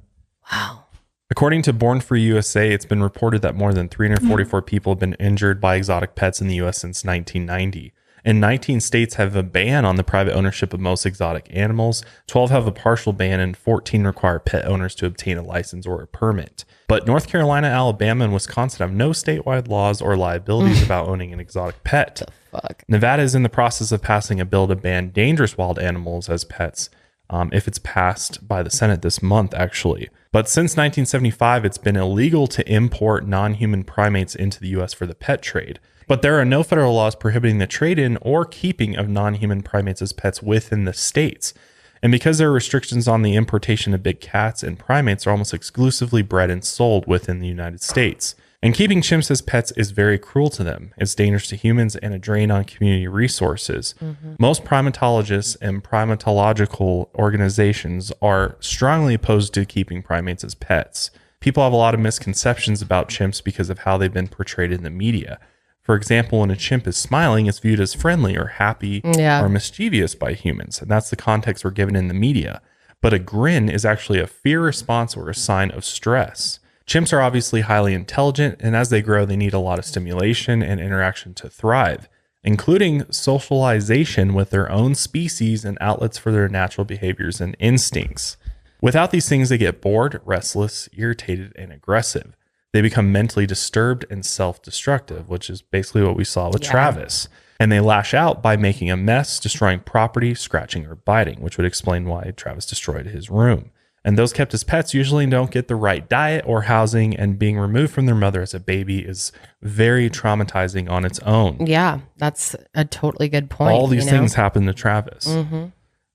Wow. According to Born Free USA, it's been reported that more than 344 people have been injured by exotic pets in the U.S. since 1990. And 19 states have a ban on the private ownership of most exotic animals. 12 have a partial ban, and 14 require pet owners to obtain a license or a permit. But North Carolina, Alabama, and Wisconsin have no statewide laws or liabilities about owning an exotic pet. What the fuck? Nevada is in the process of passing a bill to ban dangerous wild animals as pets, if it's passed by the Senate this month, actually. But since 1975, it's been illegal to import non-human primates into the U.S. for the pet trade. But there are no federal laws prohibiting the trade-in or keeping of non-human primates as pets within the states. And because there are restrictions on the importation of big cats, and primates are almost exclusively bred and sold within the United States. And keeping chimps as pets is very cruel to them. It's dangerous to humans and a drain on community resources. Mm-hmm. Most primatologists and primatological organizations are strongly opposed to keeping primates as pets. People have a lot of misconceptions about chimps because of how they've been portrayed in the media. For example, when a chimp is smiling, it's viewed as friendly or happy or mischievous by humans. And that's the context we're given in the media. But a grin is actually a fear response or a sign of stress. Chimps are obviously highly intelligent, and as they grow, they need a lot of stimulation and interaction to thrive, including socialization with their own species and outlets for their natural behaviors and instincts. Without these things, they get bored, restless, irritated, and aggressive. They become mentally disturbed and self-destructive, which is basically what we saw with Travis. And they lash out by making a mess, destroying property, scratching or biting, which would explain why Travis destroyed his room. And those kept as pets usually don't get the right diet or housing, and being removed from their mother as a baby is very traumatizing on its own. Yeah, that's a totally good point. All these things happen to Travis. Mm-hmm.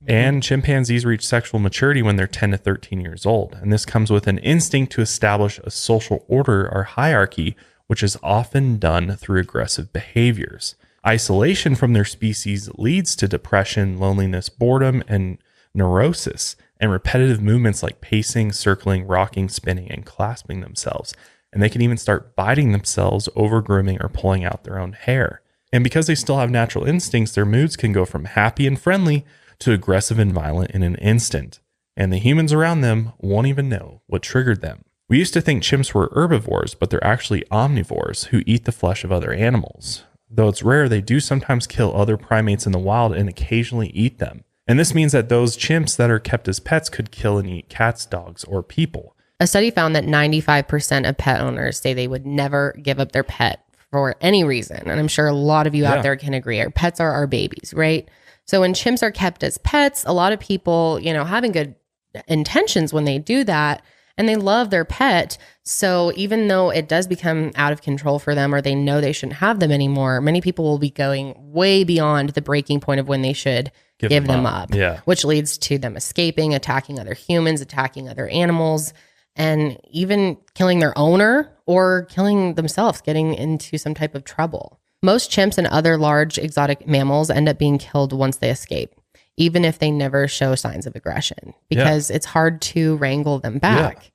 And chimpanzees reach sexual maturity when they're 10 to 13 years old. And this comes with an instinct to establish a social order or hierarchy, which is often done through aggressive behaviors. Isolation from their species leads to depression, loneliness, boredom, and neurosis, and repetitive movements like pacing, circling, rocking, spinning, and clasping themselves. And they can even start biting themselves, over grooming, or pulling out their own hair. And because they still have natural instincts, their moods can go from happy and friendly to aggressive and violent in an instant. And the humans around them won't even know what triggered them. We used to think chimps were herbivores, but they're actually omnivores who eat the flesh of other animals. Though it's rare, they do sometimes kill other primates in the wild and occasionally eat them. And this means that those chimps that are kept as pets could kill and eat cats, dogs, or people. A study found that 95% of pet owners say they would never give up their pet for any reason. And I'm sure a lot of you out there can agree. Our pets are our babies, right? So when chimps are kept as pets, a lot of people, having good intentions when they do that, and they love their pet. So even though it does become out of control for them, or they know they shouldn't have them anymore, many people will be going way beyond the breaking point of when they should give them up. Yeah. Which leads to them escaping, attacking other humans, attacking other animals, and even killing their owner or killing themselves, getting into some type of trouble. Most chimps and other large exotic mammals end up being killed once they escape, even if they never show signs of aggression, because it's hard to wrangle them back. Yeah.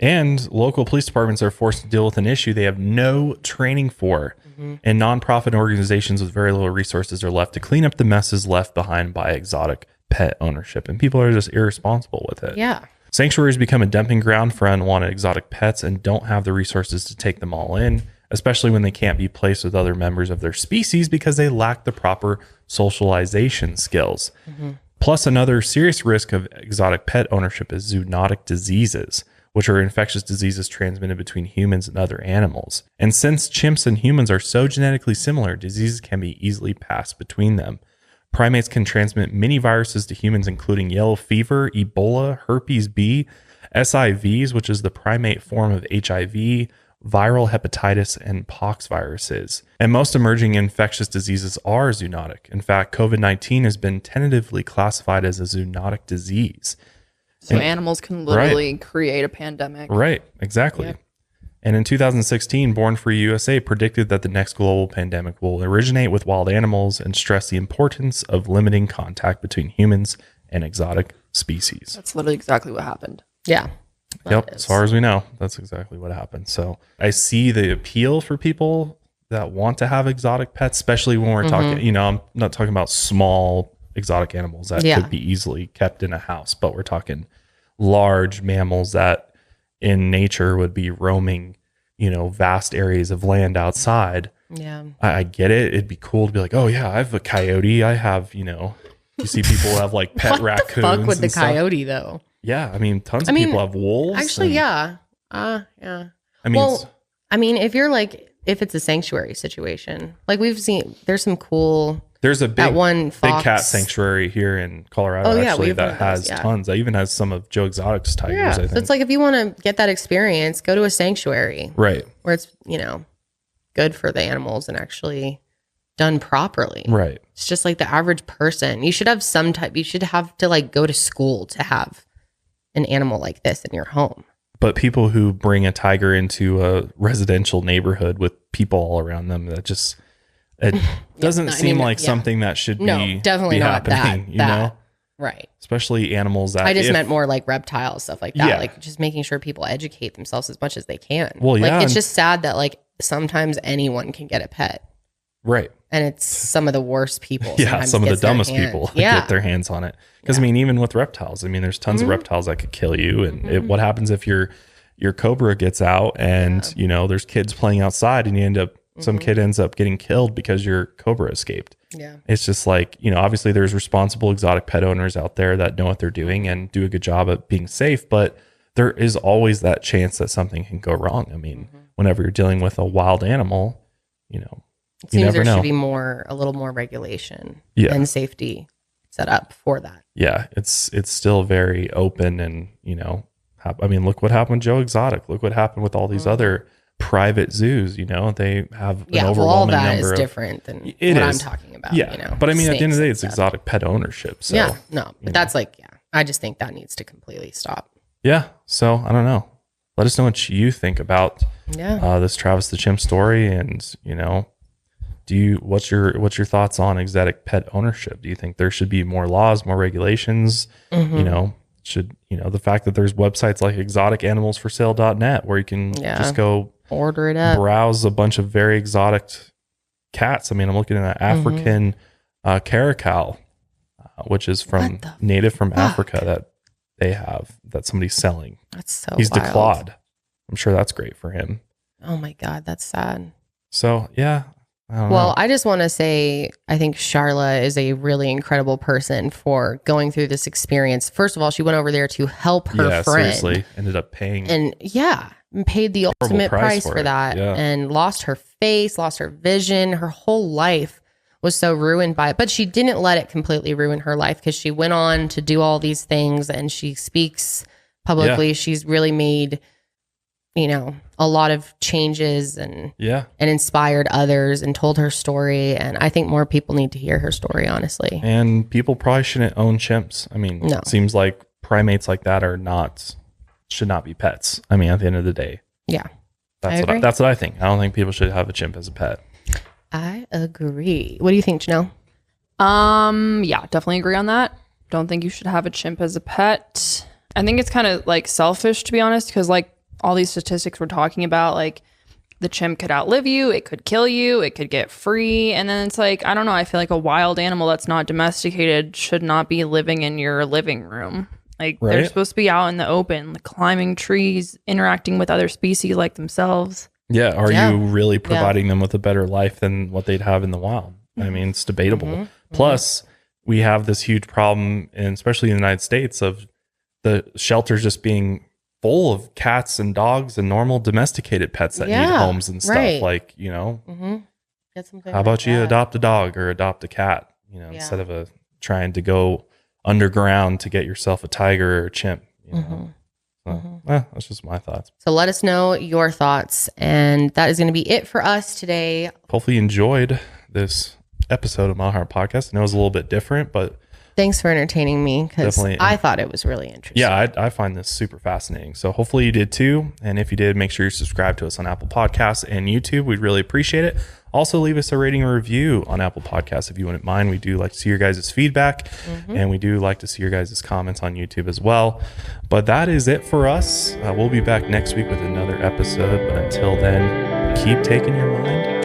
And local police departments are forced to deal with an issue they have no training for. Mm-hmm. And nonprofit organizations with very little resources are left to clean up the messes left behind by exotic pet ownership. And people are just irresponsible with it. Yeah. Sanctuaries become a dumping ground for unwanted exotic pets and don't have the resources to take them all in, especially when they can't be placed with other members of their species because they lack the proper socialization skills. Mm-hmm. Plus, another serious risk of exotic pet ownership is zoonotic diseases, which are infectious diseases transmitted between humans and other animals. And since chimps and humans are so genetically similar, diseases can be easily passed between them. Primates can transmit many viruses to humans, including yellow fever, Ebola, herpes B, SIVs, which is the primate form of HIV, viral hepatitis, and pox viruses. And most emerging infectious diseases are zoonotic. In fact, COVID-19 has been tentatively classified as a zoonotic disease. So animals can literally create a pandemic. Right, exactly. Yeah. And in 2016, Born Free USA predicted that the next global pandemic will originate with wild animals and stress the importance of limiting contact between humans and exotic species. That's literally exactly what happened. Yeah. Yep. As far as we know, that's exactly what happened. So I see the appeal for people that want to have exotic pets, especially when we're talking, I'm not talking about small exotic animals that could be easily kept in a house, but we're talking large mammals that in nature would be roaming, vast areas of land outside. Yeah. I get it. It'd be cool to be like, oh yeah, I have a coyote. I have, you see people have like pet raccoons. What the fuck with the coyote though? Yeah. I mean, tons of people have wolves. Actually, yeah. Yeah. If you're if it's a sanctuary situation, like we've seen, there's some cool. There's a big cat sanctuary here in Colorado that has tons. That even has some of Joe Exotic's tigers, I think. So it's like if you want to get that experience, go to a sanctuary. Right. Where it's, good for the animals and actually done properly. Right. It's just like the average person. You should have you should have to go to school to have an animal like this in your home. But people who bring a tiger into a residential neighborhood with people all around them, that just... It doesn't seem like something that should definitely be not happening, that. Right. Especially animals that... I just meant more like reptiles, stuff like that. Yeah. Like just making sure people educate themselves as much as they can. Well, yeah. It's just sad that sometimes anyone can get a pet. Right. And it's some of the worst people. Some of the dumbest people get their hands on it. Because even with reptiles, there's tons of reptiles that could kill you. And what happens if your cobra gets out and, there's kids playing outside and you end up... Some kid ends up getting killed because your cobra escaped. Yeah. It's just obviously there's responsible exotic pet owners out there that know what they're doing and do a good job at being safe, but there is always that chance that something can go wrong. Whenever you're dealing with a wild animal, It seems there should be a little more regulation and safety set up for that. Yeah, it's still very open, and I mean, look what happened with Joe Exotic. Look what happened with all these other private zoos. They have an overwhelming all that number is different than what I'm talking about. Yeah, but I mean, at the end of the day, it's exotic pet ownership. So, yeah, no, but that's I just think that needs to completely stop. Yeah, so I don't know. Let us know what you think about this Travis the Chimp story, and what's your thoughts on exotic pet ownership? Do you think there should be more laws, more regulations? Should the fact that there's websites like exoticanimalsforsale.net where you can just go order it up, browse a bunch of very exotic cats. I mean, I'm looking at African caracal, which is native from Africa that they have that somebody's selling. That's so he's wild. declawed. I'm sure that's great for him. Oh my God, that's sad. So yeah. I just want to say, I think Sharla is a really incredible person for going through this experience. First of all, she went over there to help her friend. Seriously. Ended up paying. And paid the ultimate price for that. Yeah. And lost her face, lost her vision. Her whole life was so ruined by it. But she didn't let it completely ruin her life, because she went on to do all these things, and she speaks publicly. Yeah. She's really made a lot of changes and inspired others and told her story. And I think more people need to hear her story, honestly. And people probably shouldn't own chimps. I mean, it seems like primates like that should not be pets. I mean, at the end of the day. Yeah. That's what I think. I don't think people should have a chimp as a pet. I agree. What do you think, Janelle? Yeah, definitely agree on that. Don't think you should have a chimp as a pet. I think it's kind of selfish, to be honest, because all these statistics we're talking about, the chimp could outlive you, it could kill you, it could get free. And then it's I don't know, I feel like a wild animal that's not domesticated should not be living in your living room. They're supposed to be out in the open, climbing trees, interacting with other species like themselves. Yeah. Are you really providing them with a better life than what they'd have in the wild? I mean, it's debatable. Mm-hmm. Plus, we have this huge problem, and especially in the United States, of the shelters just being full of cats and dogs and normal domesticated pets that need homes and stuff. How about you adopt a dog or adopt a cat, instead of trying to go underground to get yourself a tiger or a chimp. That's just my thoughts. So let us know your thoughts, and that is going to be it for us today. Hopefully you enjoyed this episode of My Heart Podcast. I know it was a little bit different, but thanks for entertaining me, because I thought it was really interesting. Yeah, I find this super fascinating. So hopefully you did too. And if you did, make sure you subscribe to us on Apple Podcasts and YouTube. We'd really appreciate it. Also, leave us a rating or review on Apple Podcasts if you wouldn't mind. We do like to see your guys' feedback, and we do like to see your guys' comments on YouTube as well. But that is it for us. We'll be back next week with another episode. But until then, keep taking your mind